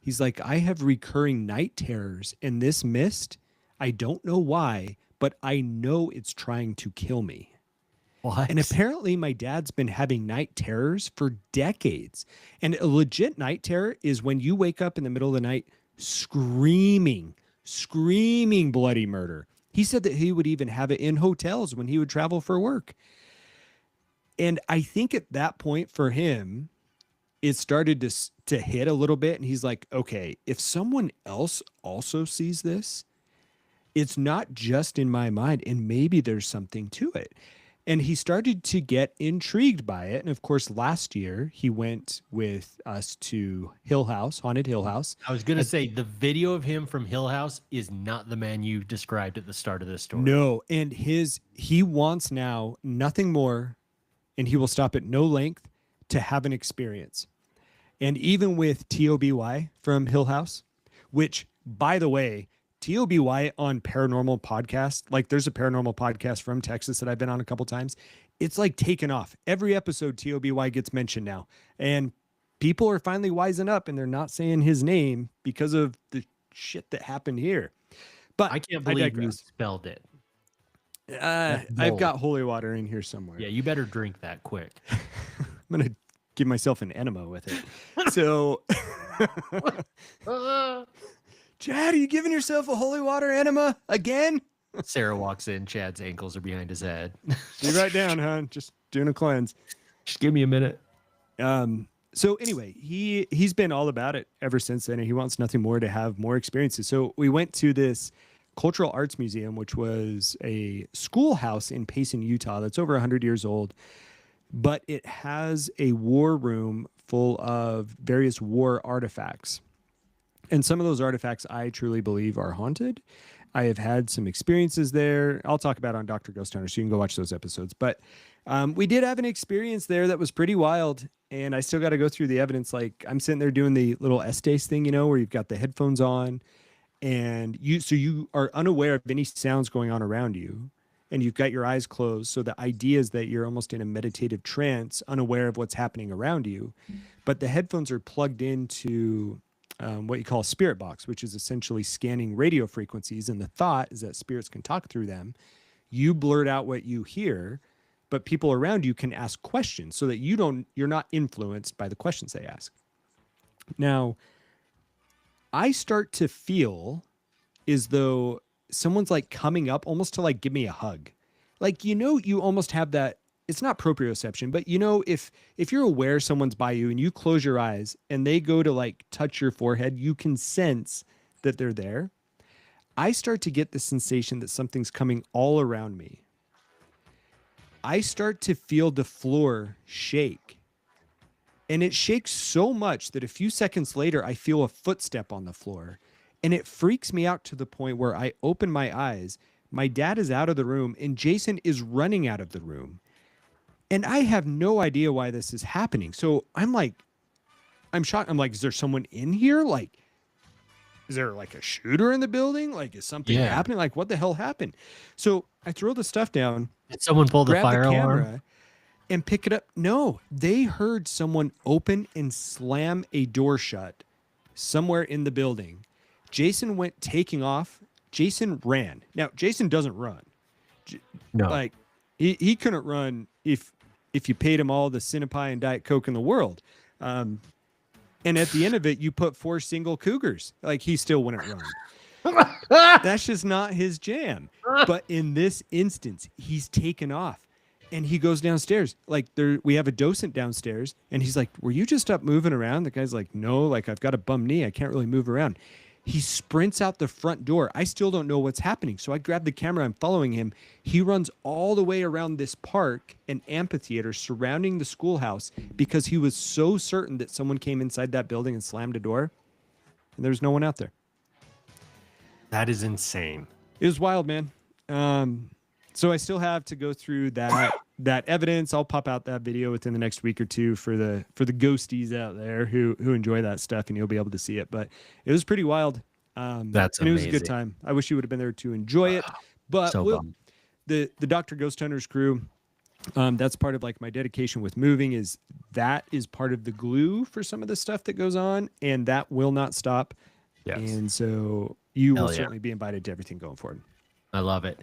S5: He's like, I have recurring night terrors, and this mist, I don't know why, but I know it's trying to kill me.
S3: What?
S5: And apparently my dad's been having night terrors for decades. And a legit night terror is when you wake up in the middle of the night screaming bloody murder. He said that he would even have it in hotels when he would travel for work. And I think at that point for him, it started to hit a little bit. And he's like, okay, if someone else also sees this, it's not just in my mind, and maybe there's something to it. And he started to get intrigued by it. And of course, last year he went with us to Hill House, Haunted Hill House.
S3: I was going to say the video of him from Hill House is not the man you described at the start of this story.
S5: No. And he wants now nothing more, and he will stop at no length to have an experience. And even with TOBY from Hill House, which, by the way, TOBY on paranormal podcast, like there's a paranormal podcast from Texas that I've been on a couple times. It's like taken off. Every episode TOBY gets mentioned now, and people are finally wising up, and they're not saying his name because of the shit that happened here. But
S3: I can't believe you spelled it.
S5: I've got holy water in here somewhere.
S3: Yeah, you better drink that quick.
S5: I'm going to give myself an enema with it. So Chad, are you giving yourself a holy water enema again?
S3: Sarah walks in. Chad's ankles are behind his head.
S5: Be right down, hon. Just doing a cleanse.
S3: Just give me a minute.
S5: So anyway, he's been all about it ever since then, and he wants nothing more to have more experiences. So we went to this Cultural Arts Museum, which was a schoolhouse in Payson, Utah, that's over 100 years old, but it has a war room full of various war artifacts. And some of those artifacts I truly believe are haunted. I have had some experiences there. I'll talk about it on Dr. Ghost Hunter, so you can go watch those episodes. But we did have an experience there that was pretty wild, and I still got to go through the evidence. Like, I'm sitting there doing the little Estes thing, where you've got the headphones on, and you are unaware of any sounds going on around you, and you've got your eyes closed. So the idea is that you're almost in a meditative trance, unaware of what's happening around you. But the headphones are plugged into what you call a spirit box, which is essentially scanning radio frequencies. And the thought is that spirits can talk through them. You blurt out what you hear, but people around you can ask questions so that you're not influenced by the questions they ask. Now, I start to feel as though someone's like coming up almost to like give me a hug. Like, you almost have that. It's not proprioception, but if you're aware someone's by you and you close your eyes and they go to like touch your forehead, you can sense that they're there. I start to get the sensation that something's coming all around me. I start to feel the floor shake. And it shakes so much that a few seconds later, I feel a footstep on the floor. And it freaks me out to the point where I open my eyes. My dad is out of the room and Jason is running out of the room. And I have no idea why this is happening. So I'm shocked. I'm like, is there someone in here? Like, is there like a shooter in the building? Like, is something happening? Like, what the hell happened? So I throw the stuff down.
S3: Did someone pull the
S5: grab
S3: fire
S5: the
S3: alarm?
S5: camera and pick it up. No, they heard someone open and slam a door shut somewhere in the building. Jason went taking off. Jason ran. Now, Jason doesn't run.
S3: No.
S5: Like, he couldn't run if you paid him all the Cinnapie and Diet Coke in the world. And at the end of it, you put 4 single cougars. Like, he still wouldn't run. That's just not his jam. But in this instance, he's taken off. And he goes downstairs. Like, we have a docent downstairs. And he's like, were you just up moving around? The guy's like, no, like, I've got a bum knee. I can't really move around. He sprints out the front door. I still don't know what's happening. So I grab the camera. I'm following him. He runs all the way around this park and amphitheater surrounding the schoolhouse because he was so certain that someone came inside that building and slammed a door. And there's no one out there.
S3: That is insane.
S5: It was wild, man. So I still have to go through that evidence. I'll pop out that video within the next week or two for the ghosties out there who enjoy that stuff, and you'll be able to see it. But it was pretty wild.
S3: That's
S5: and
S3: amazing.
S5: It was a good time. I wish you would have been there to enjoy it. But
S3: So
S5: the Dr. Ghost Hunters crew, that's part of like my dedication with moving is part of the glue for some of the stuff that goes on, and that will not stop.
S3: Yes.
S5: And so you will
S3: yeah.
S5: certainly be invited to everything going forward.
S3: I love it.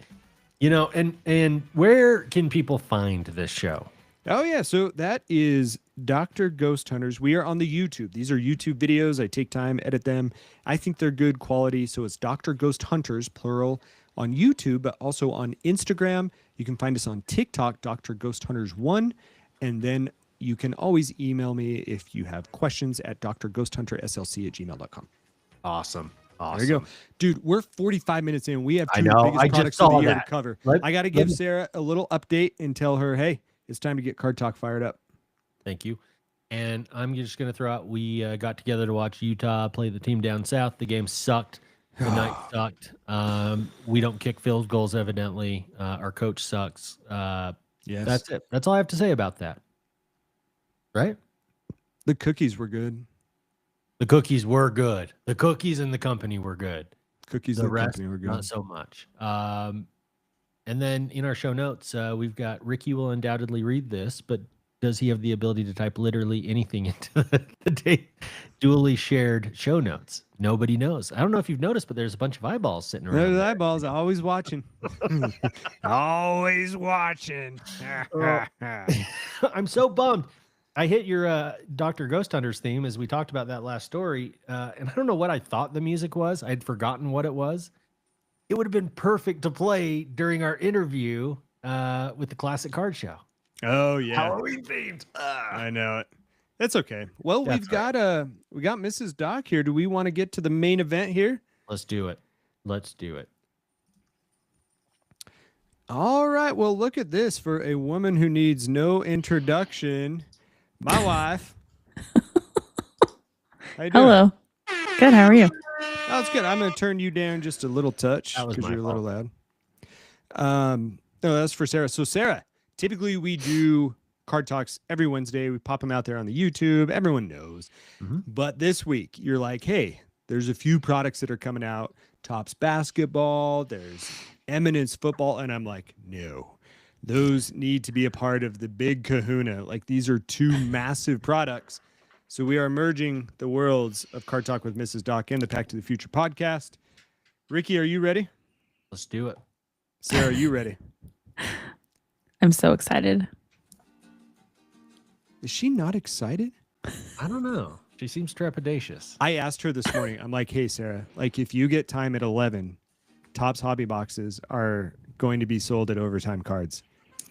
S3: You know, and where can people find this show?
S5: Oh, yeah. So that is Dr. Ghost Hunters. We are on the YouTube. These are YouTube videos. I take time, edit them. I think they're good quality. So it's Dr. Ghost Hunters, plural, on YouTube, but also on Instagram. You can find us on TikTok, Dr. Ghost Hunters 1. And then you can always email me if you have questions at drghosthunterslc@gmail.com.
S3: Awesome.
S5: There you go. Dude, we're 45 minutes in. We have
S3: I
S5: two
S3: know.
S5: biggest
S3: I just
S5: products of the
S3: saw
S5: year
S3: that.
S5: to cover.
S3: Let-
S5: I got to give Sarah a little update and tell her, hey, it's time to get Card Talk fired up.
S3: Thank you. And I'm just going to throw out, we got together to watch Utah play the team down south. The game sucked. The night sucked. We don't kick field goals, evidently. Our coach sucks.
S5: Yes.
S3: That's it. That's all I have to say about that. Right?
S5: The cookies were good.
S3: The cookies were good. The cookies and the company were good.
S5: Cookies
S3: The
S5: and the
S3: rest,
S5: company were good.
S3: not so much. And then in our show notes, we've got Ricky will undoubtedly read this, but does he have the ability to type literally anything into the dually shared show notes? Nobody knows. I don't know if you've noticed, but there's a bunch of eyeballs sitting around.
S5: There's
S3: there.
S5: eyeballs, always watching. Always watching.
S3: I'm so bummed. I hit your Dr. Ghost Hunters theme as we talked about that last story, and I don't know what I thought the music was. I'd forgotten what it was. It would have been perfect to play during our interview with the Classic Card Show.
S5: Oh yeah,
S3: Halloween themed.
S5: I know it. That's okay. Well,
S3: That's
S5: we got Mrs. Doc here. Do we want to get to the main event here?
S3: Let's do it. Let's do it.
S5: All right. Well, look at this for a woman who needs no introduction. My wife. How you doing?
S4: Hello. Good. How are you?
S5: Oh, it's good. I'm going to turn you down just a little touch
S3: That was
S5: because
S3: my
S5: you're a little loud. No, that's for Sarah. So, Sarah, typically we do card talks every Wednesday. We pop them out there on the YouTube. Everyone knows.
S3: Mhm.
S5: But this week, you're like, hey, there's a few products that are coming out. Topps Basketball. There's Eminence Football. And I'm like, no. Those need to be a part of the big kahuna. Like, these are two massive products. So we are merging the worlds of Card Talk with Mrs. Doc and the Pack to the Future podcast. Ricky, are you ready?
S3: Let's do it.
S5: Sarah, are you ready?
S4: I'm so excited.
S5: Is she not excited?
S3: I don't know. She seems trepidatious.
S5: I asked her this morning. I'm like, hey, Sarah, like if you get time at 11, Topps hobby boxes are going to be sold at Overtime Cards.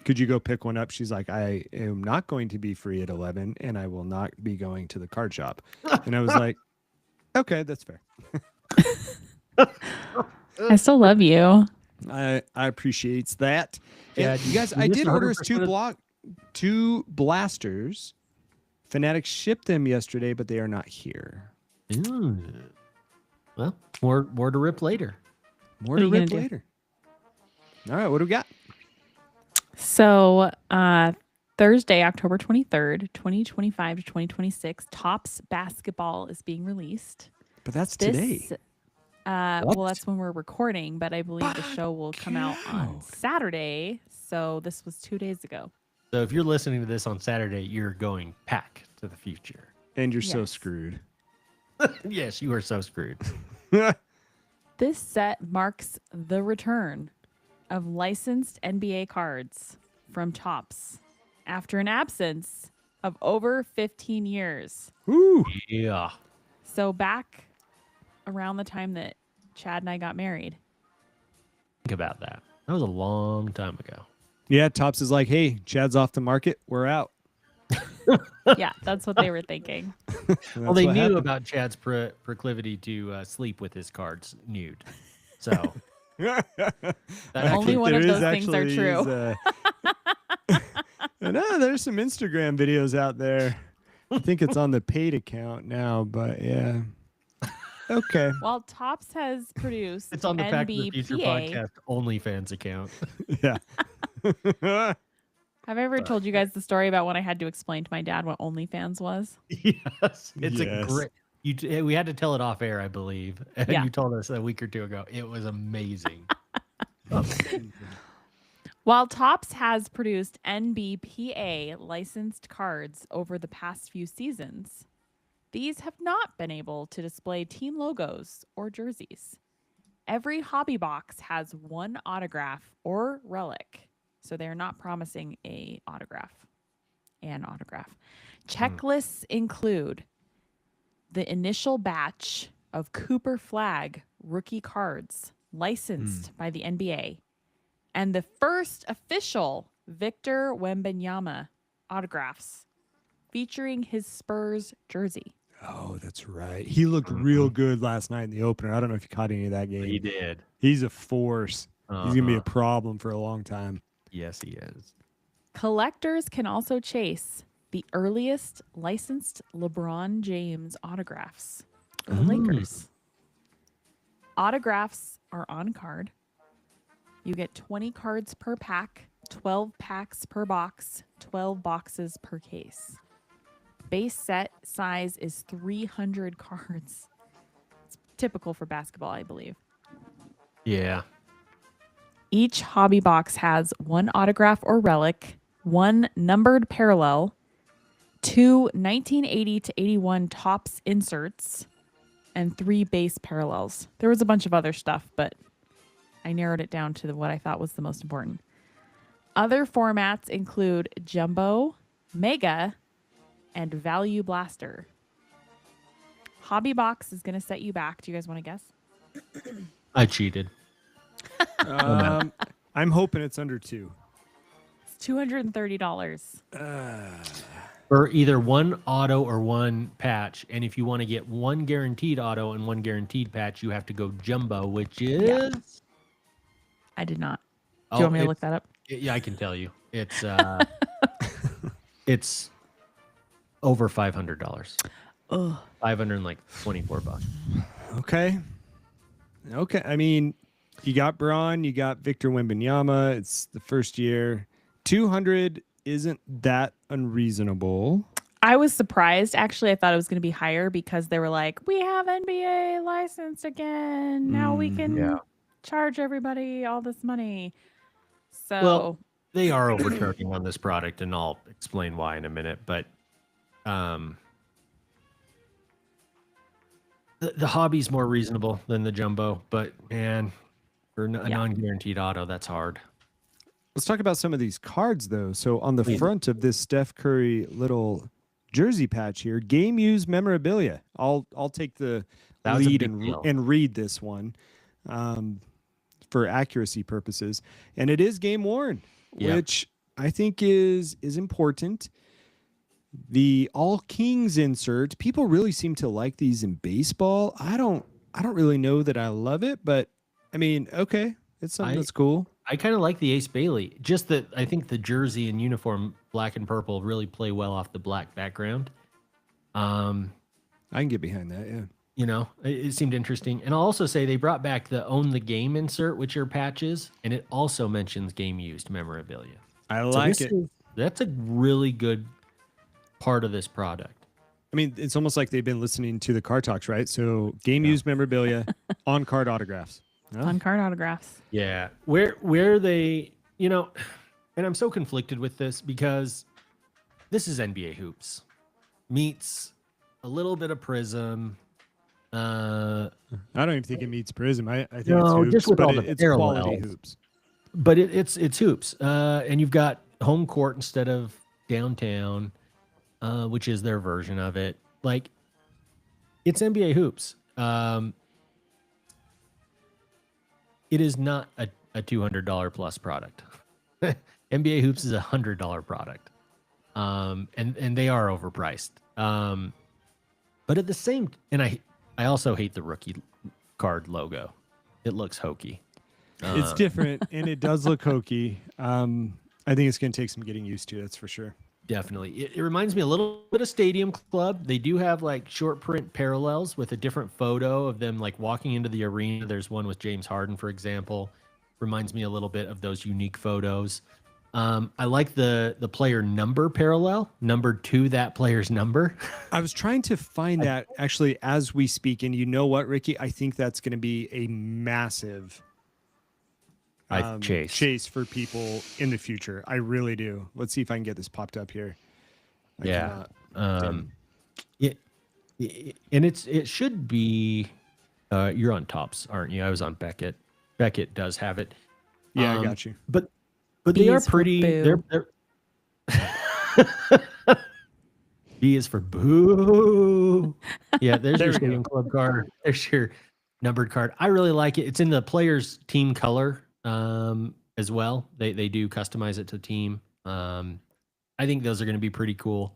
S5: Could you go pick one up? She's like, I am not going to be free at 11 and I will not be going to the card shop. And I was like, okay, that's fair.
S4: I still love you.
S5: I appreciate that.
S3: Yeah,
S5: And you guys,
S3: you
S5: I
S3: missed
S5: did order us
S3: 100%
S5: two blasters. Fanatics shipped them yesterday, but they are not here.
S3: Ooh. Well, more to rip later.
S5: More
S4: What are
S5: to
S4: you gonna
S5: rip
S4: do?
S5: later. All right, what do we got?
S4: So, Thursday, October 23rd, 2025 to 2026, Topps basketball is being released.
S5: But that's
S4: This,
S5: today.
S4: well, that's when we're recording, but I believe the show will come out on
S5: Cow.
S4: Saturday. So this was 2 days ago.
S3: So if you're listening to this on Saturday, you're going back to the future.
S5: And you're so
S4: Yes.
S5: screwed.
S3: Yes, you are so screwed.
S4: This set marks the return of licensed NBA cards from Topps after an absence of over 15 years.
S5: Woo.
S3: Yeah.
S4: So back around the time that Chad and I got married.
S3: Think about that. That was a long time ago.
S5: Yeah, Topps is like, hey, Chad's off the market. We're out.
S4: Yeah, that's what they were thinking.
S3: Well, they knew about Chad's proclivity to sleep with his cards nude. So
S4: Only one of those things are true.
S5: No, there's some Instagram videos out there. I think it's on the paid account now, but yeah. Okay.
S4: Well, Topps has produced
S3: it's on the Back to the Future
S4: NBPA.
S3: podcast OnlyFans account.
S5: Yeah.
S4: Have I ever told you guys the story about when I had to explain to my dad what OnlyFans was?
S3: Yes, it's a
S5: Yes.
S3: great. We had to tell it off air, I believe, and
S4: Yeah.
S3: you told us a week or two ago. It was amazing.
S4: While Topps has produced NBPA licensed cards over the past few seasons, these have not been able to display team logos or jerseys. Every hobby box has one autograph or relic, so they're not promising an autograph. Checklists include the initial batch of Cooper Flag rookie cards licensed by the NBA, and the first official Victor Wembanyama autographs featuring his Spurs jersey.
S5: Oh, that's right. He looked real good last night in the opener. I don't know if you caught any of that game.
S3: He did.
S5: He's a force. He's going to be a
S3: Uh-huh.
S5: problem for a long time.
S3: Yes, he is.
S4: Collectors can also chase the earliest licensed LeBron James autographs for the Lakers. Autographs are on card. You get 20 cards per pack, 12 packs per box, 12 boxes per case. Base set size is 300 cards. It's typical for basketball, I believe.
S3: Yeah.
S4: Each hobby box has one autograph or relic, one numbered parallel, 2 1980 to 81 Topps inserts, and 3 base parallels. There was a bunch of other stuff, but I narrowed it down to what I thought was the most important. Other formats include Jumbo, Mega, and Value Blaster. Hobby Box is going to set you back. Do you guys want to guess?
S3: I cheated.
S5: I'm hoping it's under 2.
S4: It's $230.
S3: For either one auto or one patch. And if you want to get one guaranteed auto and one guaranteed patch, you have to go jumbo, which is...
S4: Yeah. I did not. Do you want me to look that up?
S3: Yeah, I can tell you. It's it's over $500.
S4: Ugh.
S3: $524.
S5: Okay. I mean, you got Braun, you got Victor Wembanyama. It's the first year. 200 isn't that unreasonable.
S4: I was surprised. Actually, I thought it was going to be higher because they were like, we have NBA license again. Now we can charge everybody all this money. So,
S3: Well, they are overcharging on this product, and I'll explain why in a minute. But the hobby's more reasonable than the jumbo. But, man, for a non-guaranteed auto, that's hard.
S5: Let's talk about some of these cards, though. So on the
S3: Please.
S5: front of this Steph Curry little jersey patch here, game used memorabilia. I'll take the
S3: That was a
S5: lead
S3: big deal.
S5: and read this one for accuracy purposes. And it is game worn,
S3: Yeah.
S5: which I think is important. The All Kings insert, people really seem to like these in baseball. I don't really know that I love it, but I mean, okay, it's something that's cool.
S3: I kind of like the Ace Bailey. Just that I think the jersey and uniform, black and purple, really play well off the black background.
S5: I can get behind that, yeah.
S3: You know, it seemed interesting. And I'll also say they brought back the Own the Game insert, which are patches, and it also mentions game used memorabilia.
S5: I like
S3: So
S5: it.
S3: That's a really good part of this product.
S5: I mean, it's almost like they've been listening to the Car Talks, right? So game used memorabilia, on card autographs. No?
S4: On card autographs.
S3: Yeah. Where they, you know, and I'm so conflicted with this because this is NBA hoops meets a little bit of Prism.
S5: I don't even think it meets Prism. I think
S3: No,
S5: it's hoops,
S3: just with
S5: but
S3: all the
S5: it's quality
S3: parallels.
S5: hoops.
S3: But it's hoops. And you've got home court instead of downtown, which is their version of it. Like, it's NBA hoops. It is not a $200 plus product. NBA hoops is $100 product. And they are overpriced. But at the same, and I also hate the rookie card logo. It looks hokey.
S5: It's different, and it does look hokey. I think it's going to take some getting used to. That's for sure.
S3: Definitely. It reminds me a little bit of Stadium Club. They do have like short print parallels with a different photo of them like walking into the arena. There's one with James Harden, for example. Reminds me a little bit of those unique photos. I like the player number parallel, numbered to that player's number.
S5: I was trying to find that actually as we speak, and you know what, Ricky? I think that's going to be a massive chase for people in the future. I really do. Let's see if I can get this popped up here.
S3: And it should be. You're on Tops, aren't you? I was on Beckett. Beckett does have it.
S5: Yeah, I got you.
S3: But
S4: B
S3: they are
S4: is for
S3: pretty.
S4: boo.
S3: They're B is for boo. Yeah, there's your Stadium Club card. There's your numbered card. I really like it. It's in the player's team color as well. They do customize it to team. I think those are going to be pretty cool.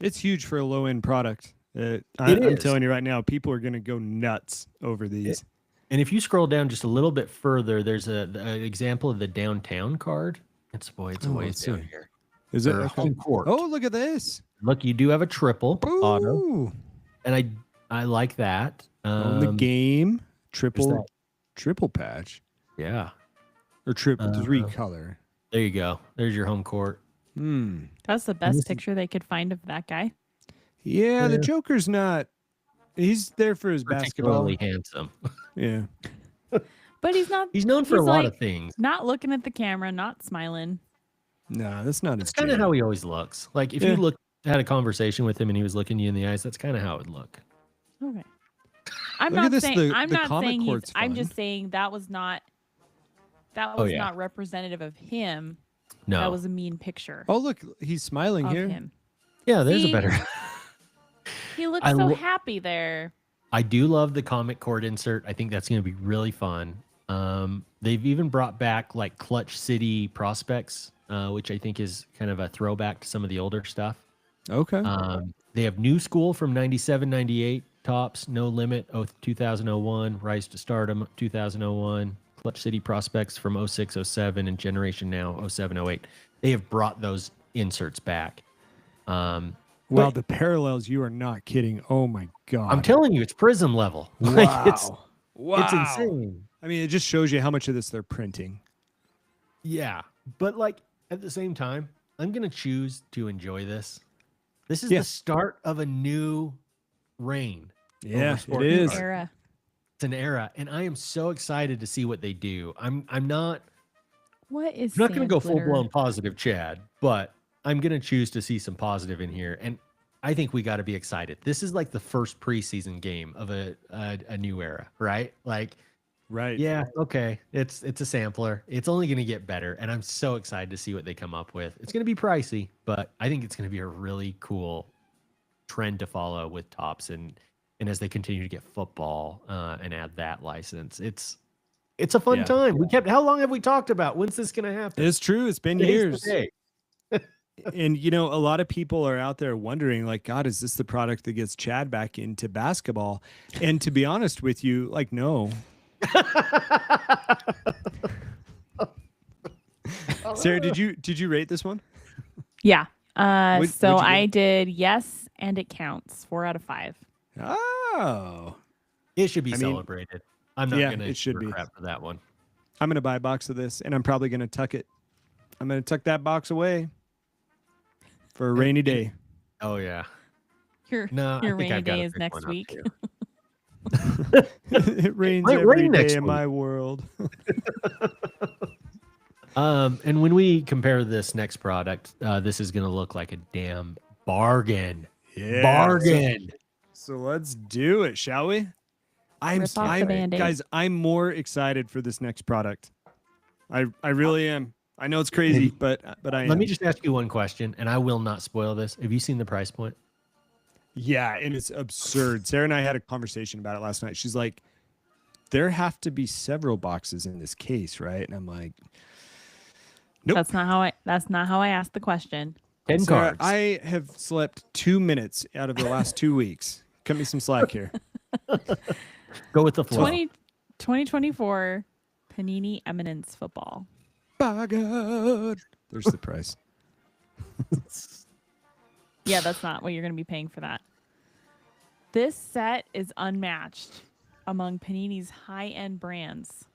S5: It's huge for a low end product. I'm telling you right now, people are going to go nuts over these.
S3: And if you scroll down just a little bit further, there's an example of the downtown card. It's a ways down here.
S5: Is it
S3: home court?
S5: Oh, look at this!
S3: Look, you do have a triple auto,
S5: Ooh.
S3: and I like that.
S5: On the game, triple patch,
S3: yeah,
S5: or triple 3 color.
S3: There you go. There's your home court.
S4: That's the best picture they could find of that guy.
S5: Yeah, the Joker's not. He's there for his basketball.
S3: Particularly handsome.
S5: Yeah.
S4: But he's not.
S3: He's known for a lot
S4: like,
S3: of things.
S4: Not looking at the camera, not smiling.
S5: No, that's not.
S3: That's kind of how he always looks. Like if you had a conversation with him and he was looking you in the eyes, that's kind of how it would look.
S4: Okay. I'm
S5: Look
S4: not
S5: at this,
S4: saying.
S5: the
S4: I'm not
S5: comic
S4: saying he's.
S5: court's
S4: I'm
S5: fun.
S4: just saying that was not. That was not representative of him.
S3: No,
S4: that was a mean picture.
S5: Oh, look, he's smiling
S4: of
S5: here.
S4: him.
S3: Yeah, there's
S4: See?
S3: a better.
S4: He looks so happy there.
S3: I do love the comic cord insert. I think that's going to be really fun. They've even brought back like Clutch City prospects, which I think is kind of a throwback to some of the older stuff.
S5: Okay.
S3: They have New School from 97, 98, Tops, No Limit, 2001, Rise to Stardom, 2001, Clutch City prospects from 06, 07, and Generation Now, 07, 08. They have brought those inserts back.
S5: Wow, the parallels, you are not kidding. Oh my God.
S3: I'm telling you, it's Prism level.
S5: Wow.
S3: It's insane.
S5: I mean, it just shows you how much of this they're printing.
S3: Yeah. But like at the same time, I'm going to choose to enjoy this. This is the start of a new reign.
S5: Yeah, it is.
S4: Era.
S3: It's an era. And I am so excited to see what they do. I'm not
S4: What is?
S3: not going to go full
S4: glitter?
S3: blown positive, Chad, but I'm going to choose to see some positive in here. And I think we got to be excited. This is like the first preseason game of a new era, right? Like,
S5: right.
S3: Yeah. Okay. It's a sampler. It's only going to get better. And I'm so excited to see what they come up with. It's going to be pricey, but I think it's going to be a really cool trend to follow with Tops and as they continue to get football and add that license. It's a fun time. How long have we talked about? When's this going to happen?
S5: It's true. It's been years. And, you know, a lot of people are out there wondering, like, God, is this the product that gets Chad back into basketball? And to be honest with you, like, no. Sarah, did you rate this one?
S4: Yeah.
S5: What'd
S4: So
S5: you
S4: I
S5: give
S4: did yes, and it counts. 4 out of 5.
S5: Oh,
S3: It should be
S5: I mean,
S3: celebrated. I'm not
S5: yeah,
S3: gonna
S5: it should
S3: give
S5: be.
S3: her crap for that one.
S5: I'm gonna buy a box of this, and I'm probably gonna tuck it. I'm gonna tuck that box away for a rainy day.
S3: Oh yeah.
S4: Your
S3: No, I
S4: your
S3: think
S4: rainy
S3: I've got
S4: day
S3: to
S4: is
S3: pick
S4: next
S3: one up,
S4: week.
S3: too.
S5: It rains
S3: might
S5: every
S3: rain next
S5: day in
S3: week.
S5: my world.
S3: And when we compare this next product, this is gonna look like a damn bargain.
S5: Yeah.
S3: Bargain.
S5: So let's do it, shall we?
S4: Rip off the Band-Aid.
S5: Guys, I'm more excited for this next product. I really am. I know it's crazy, but I am.
S3: Let me just ask you one question, and I will not spoil this. Have you seen the price point?
S5: Yeah, and it's absurd. Sarah and I had a conversation about it last night. She's like, there have to be several boxes in this case, right? And I'm like, nope.
S4: That's not how I asked the question.
S3: 10
S5: Sarah,
S3: cards.
S5: I have slept 2 minutes out of the last 2 weeks. Cut me some slack here.
S3: Go with the flow.
S4: 2024 Panini Eminence Football.
S5: By God. There's the price.
S4: Yeah, that's not what you're going to be paying for that. This set is unmatched among Panini's high-end brands.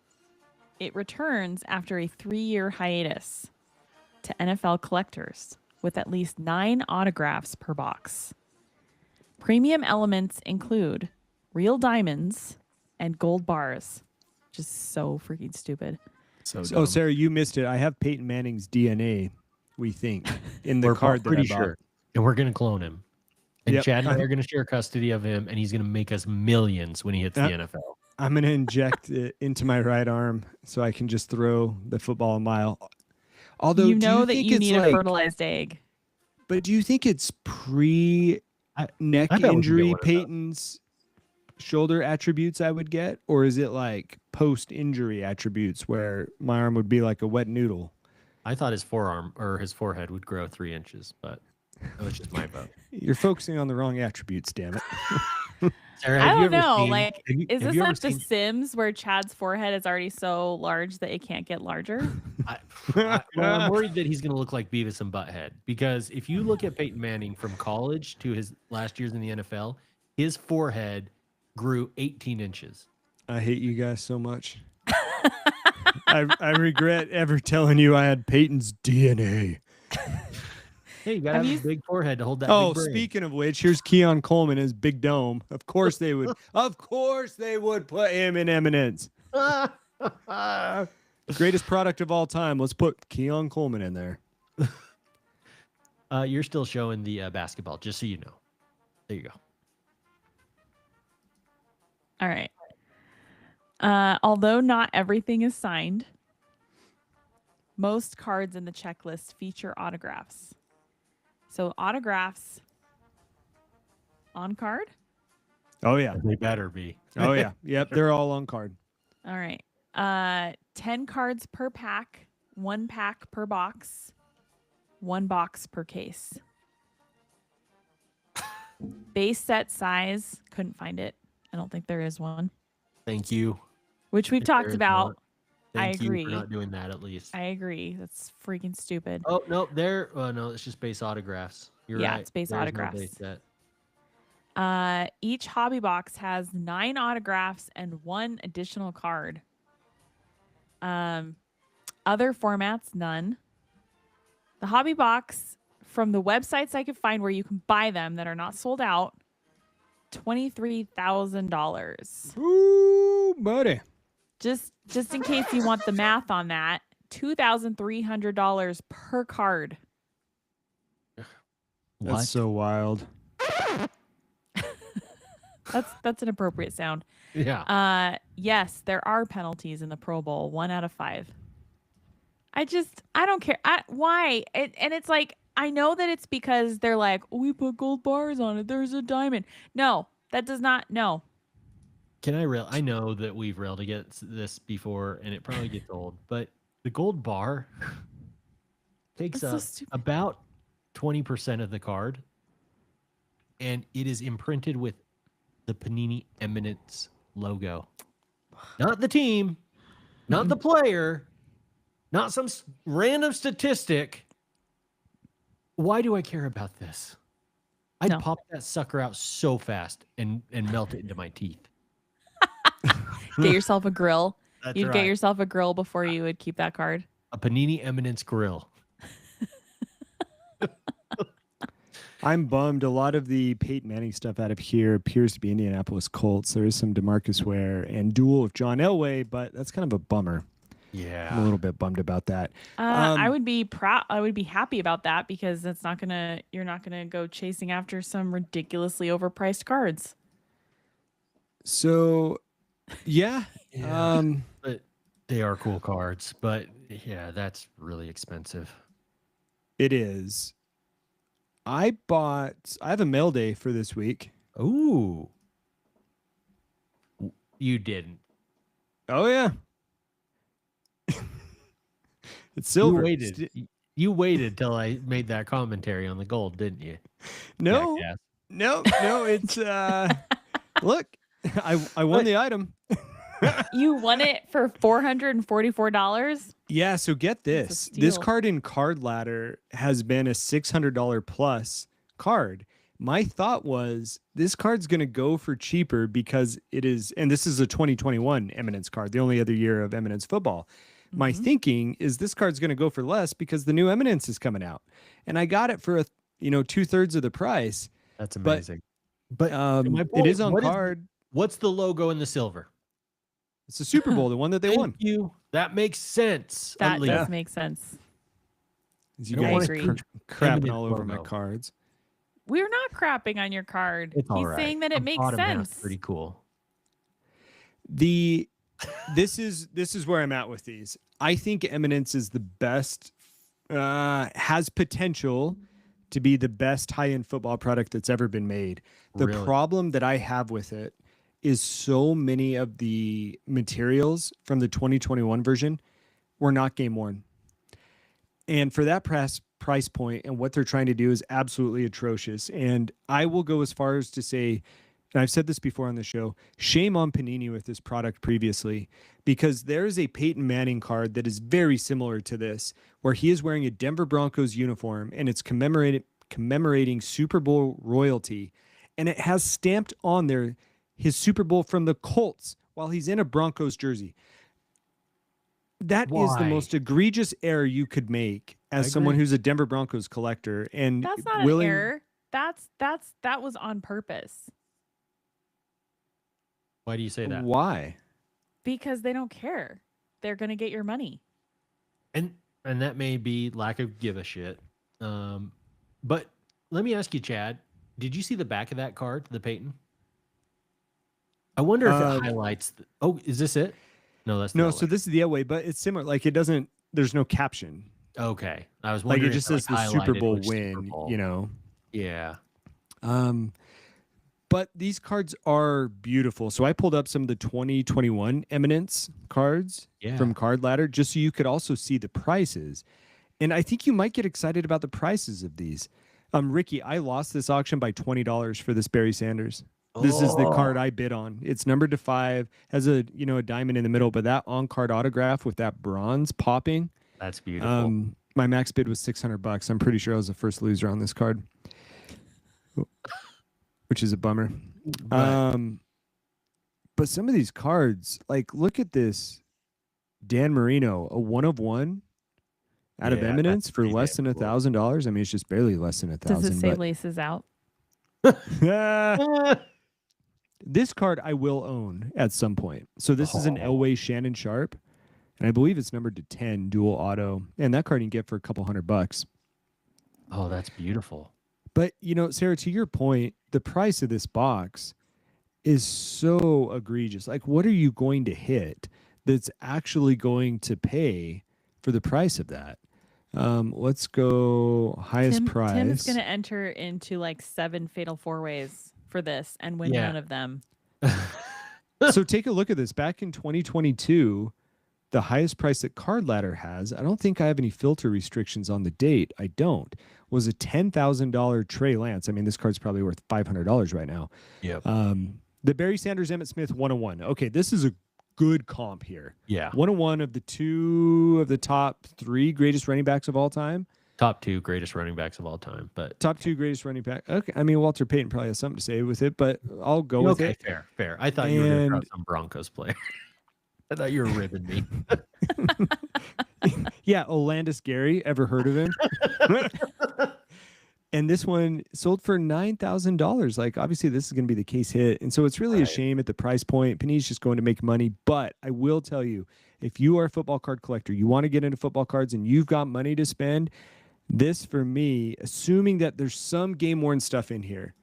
S4: It returns after a 3-year hiatus to NFL collectors with at least 9 autographs per box. Premium elements include real diamonds and gold bars. Just so freaking stupid.
S3: So
S5: Oh,
S3: dumb.
S5: Sarah, you missed it. I have Peyton Manning's DNA, we think, in the
S3: We're
S5: card that I
S3: pretty
S5: bought.
S3: sure. And we're gonna clone him. And
S5: Yep.
S3: Chad and I are gonna share custody of him, and he's gonna make us millions when he hits the NFL.
S5: I'm going to inject it into my right arm so I can just throw the football a mile. Although,
S4: you
S5: do
S4: know
S5: you
S4: that
S5: think
S4: you
S5: it's
S4: need
S5: like,
S4: a fertilized egg.
S5: But do you think it's pre-neck
S3: I bet we can get
S5: injury
S3: one of those.
S5: Peyton's shoulder attributes I would get? Or is it like post-injury attributes where my arm would be like a wet noodle?
S3: I thought his forearm or his forehead would grow 3 inches, but that was just my vote.
S5: You're focusing on the wrong attributes, damn it.
S3: Sarah,
S4: I
S3: have you
S4: don't
S3: ever
S4: know.
S3: seen-
S4: Like,
S3: have you-
S4: is
S3: have
S4: this
S3: you ever
S4: like The
S3: seen-
S4: Sims where Chad's forehead is already so large that it can't get larger?
S3: well, I'm worried that he's going to look like Beavis and Butthead because if you look at Peyton Manning from college to his last years in the NFL, his forehead grew 18 inches.
S5: I hate you guys so much. I regret ever telling you I had Peyton's DNA.
S3: Hey, you got to
S4: Have
S3: have
S4: you
S3: a big forehead to hold that
S5: Oh,
S3: big brain.
S5: speaking of which, here's Keon Coleman, his big dome. Of course they would. Of course they would put him in Eminence. Greatest product of all time. Let's put Keon Coleman in there.
S3: You're still showing the basketball, just so you know. There you go.
S4: All right. Although not everything is signed, most cards in the checklist feature autographs. So autographs on card?
S5: Oh yeah.
S3: They better be.
S5: Oh yeah. Yep. They're all on card.
S4: All right. 10 cards per pack, 1 pack per box, 1 box per case. Base set size, couldn't find it. I don't think there is one,
S3: Thank you.
S4: which we've
S3: If there
S4: talked
S3: is
S4: about.
S3: not, Thank you
S4: agree.
S3: for not doing that at least.
S4: I agree. That's freaking stupid.
S3: Oh, no, there. Oh, no, it's just base autographs. You're
S4: Yeah,
S3: right.
S4: it's base
S3: There's no
S4: autographs.
S3: base set.
S4: Each hobby box has 9 autographs and 1 additional card. Other formats, none. The hobby box from the websites I could find where you can buy them that are not sold out, $23,000.
S5: Ooh, buddy.
S4: Just in case you want the math on that, $2,300 per card.
S3: What?
S5: That's so wild.
S4: That's an appropriate sound.
S3: Yeah.
S4: Yes, there are penalties in the Pro Bowl, 1 out of 5. I don't care. Why? And it's like, I know that it's because they're like, oh, we put gold bars on it. There's a diamond. No, that does not. No.
S3: Can I rail? I know that we've railed against this before, and it probably gets old, but the gold bar takes
S4: That's so
S3: up
S4: stupid.
S3: about 20% of the card, and it is imprinted with the Panini Eminence logo. Not the team, not the player, not some random statistic. Why do I care about this? I'd
S4: No.
S3: pop that sucker out so fast and melt it into my teeth.
S4: Get yourself a grill.
S3: That's
S4: You'd
S3: right.
S4: get yourself a grill before you would keep that card.
S3: A Panini Eminence grill.
S5: I'm bummed. A lot of the Peyton Manning stuff out of here appears to be Indianapolis Colts. There is some DeMarcus Ware and duel of John Elway, but that's kind of a bummer.
S3: Yeah.
S5: I'm a little bit bummed about that.
S4: I would be proud. I would be happy about that because it's not gonna. You're not gonna go chasing after some ridiculously overpriced cards.
S5: So, yeah.
S3: But they are cool cards. But yeah, that's really expensive.
S5: It is. I have a mail day for this week.
S3: Ooh. You didn't.
S5: Oh, yeah. It's silver.
S3: You waited till I made that commentary on the gold, didn't you?
S5: No,
S3: Jackass.
S5: no, it's, look, I won the item.
S4: You won it for $444.
S5: Yeah, so get
S4: That's a
S5: this. This
S4: steal.
S5: card in Card Ladder has been a $600 plus card. My thought was this card's going to go for cheaper because it is, and this is a 2021 Eminence card, the only other year of Eminence Football. My thinking is this card's going to go for less because the new Eminence is coming out. And I got it for 2/3 of the price.
S3: That's
S5: But-
S3: amazing.
S5: But
S3: my
S5: it
S3: point,
S5: is on
S3: what is-
S5: card.
S3: What's the logo in the silver?
S5: It's the Super Bowl, the one that they
S3: Thank
S5: won.
S3: you. That makes sense.
S4: That
S3: Unleashed.
S4: does make sense.
S5: You
S3: I don't
S5: guys
S4: wanna
S5: crapping
S3: Eminence
S5: all over my
S3: logo.
S5: cards.
S4: We're not crapping on your card.
S3: It's all
S4: He's
S3: right.
S4: saying that it
S3: A
S4: makes
S3: bottom half's
S4: sense.
S3: Pretty cool.
S5: This is where I'm at with these. I think Eminence is the best, has potential to be the best high-end football product that's ever been made. The
S3: Really?
S5: problem that I have with it is so many of the materials from the 2021 version were not game worn. And for that price point and what they're trying to do is absolutely atrocious. And I will go as far as to say, and I've said this before on the show, shame on Panini with this product previously, because there is a Peyton Manning card that is very similar to this, where he is wearing a Denver Broncos uniform and it's commemorating Super Bowl royalty. And it has stamped on there his Super Bowl from the Colts while he's in a Broncos jersey. That is the
S3: Why?
S5: most egregious error you could make as
S3: I
S5: someone
S3: agree.
S5: who's a Denver Broncos collector. And
S4: That's not
S5: willing,
S4: an error. That was on purpose
S3: Why do you say that?
S5: Why?
S4: because they don't care. They're gonna get your money.
S3: And that may be lack of give a shit. But let me ask you, Chad, did you see the back of that card, the Peyton? I wonder if it highlights. Is this it? No, that's
S5: No,
S3: the
S5: so this is the Elway, but it's similar. Like it doesn't, there's no caption.
S3: Okay, I was
S5: Like
S3: wondering.
S5: it just
S3: if
S5: says the Super
S3: highlighted
S5: Bowl
S3: which Super
S5: win,
S3: Bowl.
S5: you know.
S3: Yeah.
S5: But these cards are beautiful. So I pulled up some of the 2021 Eminence cards
S3: Yeah.
S5: from Card Ladder just so you could also see the prices. And I think you might get excited about the prices of these. Ricky, I lost this auction by $20 for this Barry Sanders. This is the card I bid on. It's numbered to 5, has a diamond in the middle, but that on-card autograph with that bronze popping.
S3: That's beautiful.
S5: My max bid was $600. I'm pretty sure I was the first loser on this card, which is a bummer.
S3: But-
S5: But some of these cards, like look at this, Dan Marino, a 1/1 out of
S3: Yeah,
S5: Eminence
S3: that's
S5: for
S3: pretty
S5: less
S3: damn
S5: than
S3: cool.
S5: $1,000. I mean, it's just barely less than
S4: Does it
S5: $1,000.
S4: say laces out?
S5: This card I will own at some point. So this is an
S3: Oh.
S5: Elway Shannon Sharp, and I believe it's numbered to 10 dual auto, and that card you can get for a couple $100.
S3: Oh, that's beautiful.
S5: But Sarah, to your point, the price of this box is so egregious. Like, what are you going to hit that's actually going to pay for the price of that? Let's go highest price.
S4: Tim's gonna enter into like 7 fatal 4-ways for this and win
S3: Yeah.
S4: none of them.
S5: So take a look at this. Back in 2022, the highest price that Card Ladder has, I don't think I have any filter restrictions on the date. I don't. Was a $10,000 Trey Lance. I mean, this card's probably worth $500 right now.
S3: Yep.
S5: The Barry Sanders, Emmitt Smith 101. Okay, this is a good comp here.
S3: Yeah.
S5: 101 of the 2 of the top 3 greatest running backs of all time.
S3: Top 2 greatest running backs of all time. But
S5: Top 2 greatest running back. Okay, I mean Walter Payton probably has something to say with it, but I'll go with
S3: okay,
S5: it.
S3: fair. I thought you were going to
S5: And-
S3: some Broncos player. I thought you were ribbing me.
S5: Yeah, Olandis Gary. Ever heard of him? And this one sold for $9,000. Like, obviously, this is going to be the case hit. And so it's really a shame at the price point. Panini's just going to make money. But I will tell you, if you are a football card collector, you want to get into football cards and you've got money to spend, this for me, assuming that there's some game-worn stuff in here,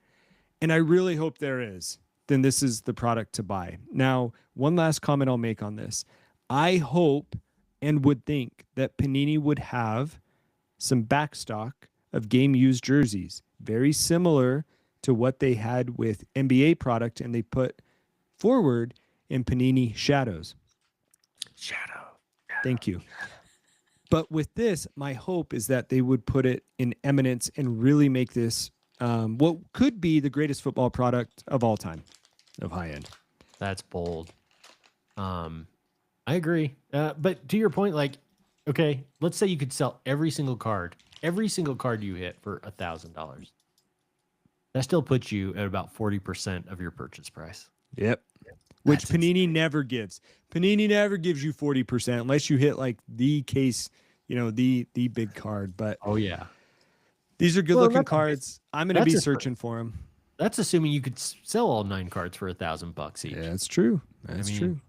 S5: and I really hope there is, then this is the product to buy. Now, one last comment I'll make on this. I hope and would think that Panini would have some backstock of game-used jerseys, very similar to what they had with NBA product, and they put forward in Panini Shadows.
S3: Shadow.
S5: Thank you. But with this, my hope is that they would put it in Eminence and really make this what could be the greatest football product of all time, of high end.
S3: That's bold. I agree. But to your point, like, okay, let's say you could sell every single card you hit for $1,000. That still puts you at about 40% of your purchase price.
S5: Yep. Which
S3: That's
S5: Panini
S3: insane.
S5: never gives. Panini never gives you 40% unless you hit like the case, the big card. But
S3: Oh yeah,
S5: these are good looking cards. I'm going to
S3: that's
S5: be
S3: a-
S5: searching for them.
S3: that's assuming you could sell all 9 cards for $1,000 each.
S5: Yeah, that's true. That's
S3: mean-
S5: true.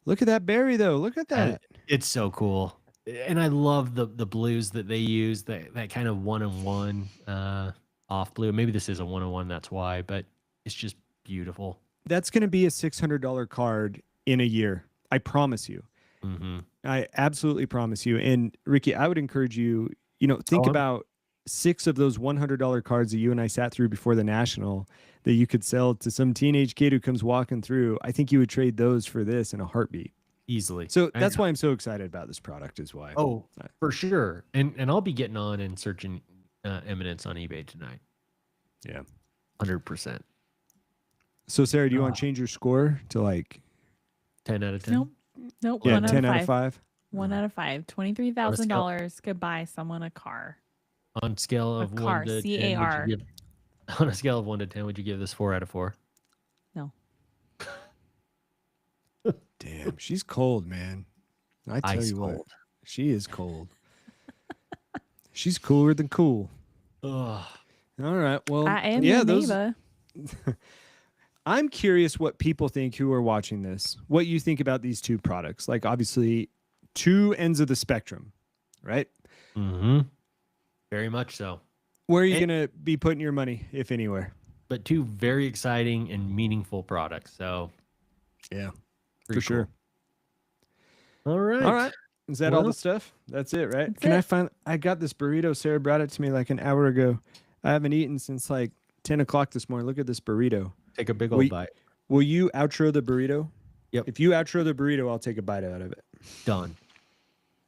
S5: Look at that berry though. Look at that.
S3: It's so cool, and I love the blues that they use. That kind of 1-on-1 off blue. Maybe this is a 1-on-1. That's why, but it's just beautiful.
S5: That's going to be a $600 card in a year. I promise you.
S3: Mm-hmm.
S5: I absolutely promise you. And Ricky, I would encourage you, think
S3: I'm-
S5: about 6 of those $100 cards that you and I sat through before the National that you could sell to some teenage kid who comes walking through. I think you would trade those for this in a heartbeat.
S3: Easily.
S5: So
S3: I
S5: that's
S3: know.
S5: why I'm so excited about this product is why.
S3: Oh, for sure. And I'll be getting on and searching Eminence on eBay tonight.
S5: Yeah.
S3: 100%.
S5: So Sarah, do you want to change your score to like
S3: 10 out of 10.
S4: Nope.
S5: yeah,
S4: 1 out
S5: 10
S4: of
S5: out
S4: 5.
S5: of 5?
S4: 1 out of 5. $23,000 could buy someone a car.
S3: On scale of 1
S4: car,
S3: to 10,
S4: C-A-R.
S3: on a scale of 1 to 10, would you give this 4 out of 4?
S4: No.
S5: Damn, she's cold, man. I tell
S3: Ice
S5: you what,
S3: cold.
S5: she is cold. She's cooler than cool.
S3: Ugh.
S5: All right. Well,
S4: I am
S5: yeah,
S4: your
S5: those.
S4: neighbor.
S5: I'm curious what people think who are watching this. What you think about these two products? Like, obviously, two ends of the spectrum, right?
S3: Mm-hmm. Very much so.
S5: Where are you
S3: And-
S5: going to be putting your money, if anywhere?
S3: But two very exciting and meaningful products. So,
S5: Yeah,
S3: pretty
S5: for sure.
S3: cool. All right.
S5: All right. Is that all
S3: Well,
S5: the stuff? That's it, right?
S4: that's
S5: Can I
S4: it.
S5: find? I got this burrito. Sarah brought it to me like an hour ago. I haven't eaten since like 10 o'clock this morning. Look at this burrito.
S3: Take a big old bite.
S5: Will you outro the burrito?
S3: Yep.
S5: If you outro the burrito, I'll take a bite out of it.
S3: Done.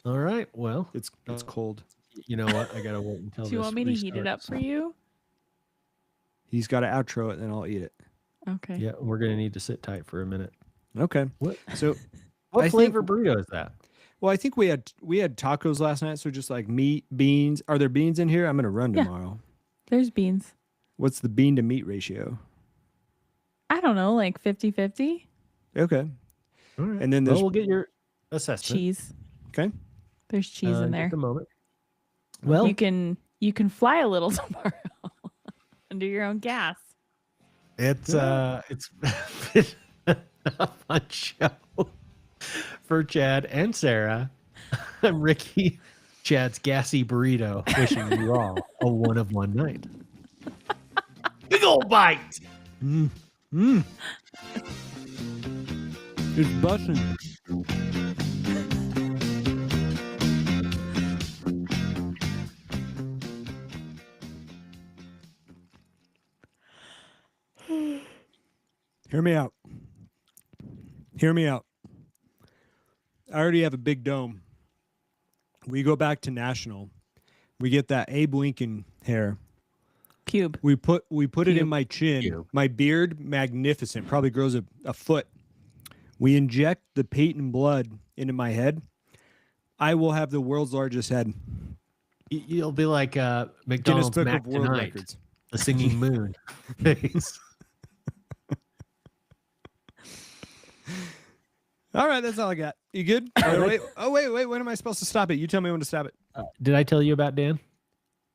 S3: All right. Well,
S5: It's cold.
S3: you know what? I got to wait until
S4: Do you want me to heat it
S3: restarts.
S4: up for you?
S5: He's got to outro it, then I'll eat it.
S4: Okay.
S3: Yeah, we're going to need to sit tight for a minute.
S5: Okay.
S3: What?
S5: So,
S3: What
S5: I
S3: flavor
S5: think-
S3: burrito is that?
S5: well, I think we had tacos last night, so just like meat, beans. Are there beans in here? I'm gonna run
S4: Yeah.
S5: tomorrow.
S4: There's beans.
S5: What's the bean to meat ratio?
S4: I don't know, like 50-50.
S5: Okay.
S3: All right.
S5: And then there's
S3: we'll get your assessment.
S4: Cheese.
S5: okay.
S4: There's cheese in there.
S3: Just a moment. Well,
S4: You can fly a little tomorrow under your own gas.
S3: it's a fun show for Chad and Sarah. I'm Ricky, Chad's gassy burrito, wishing you all a one of one night. Big old bite.
S5: It's busting. Hear me out. Hear me out. I already have a big dome. We go back to national. We get that Abe Lincoln hair.
S4: Cube.
S5: We put it in
S4: Cube.
S5: my chin.
S3: Cube.
S5: My beard, magnificent. Probably grows a foot. We inject the Peyton blood into my head. I will have the world's largest head.
S3: You'll be like
S5: Guinness
S3: McDonald's
S5: Book
S3: Mac
S5: of World
S3: Tonight,
S5: Records.
S3: the singing moon face.
S5: All right, that's all I got. You good? Oh, wait. When am I supposed to stop it? You tell me when to stop it.
S3: Did I tell you about Dan?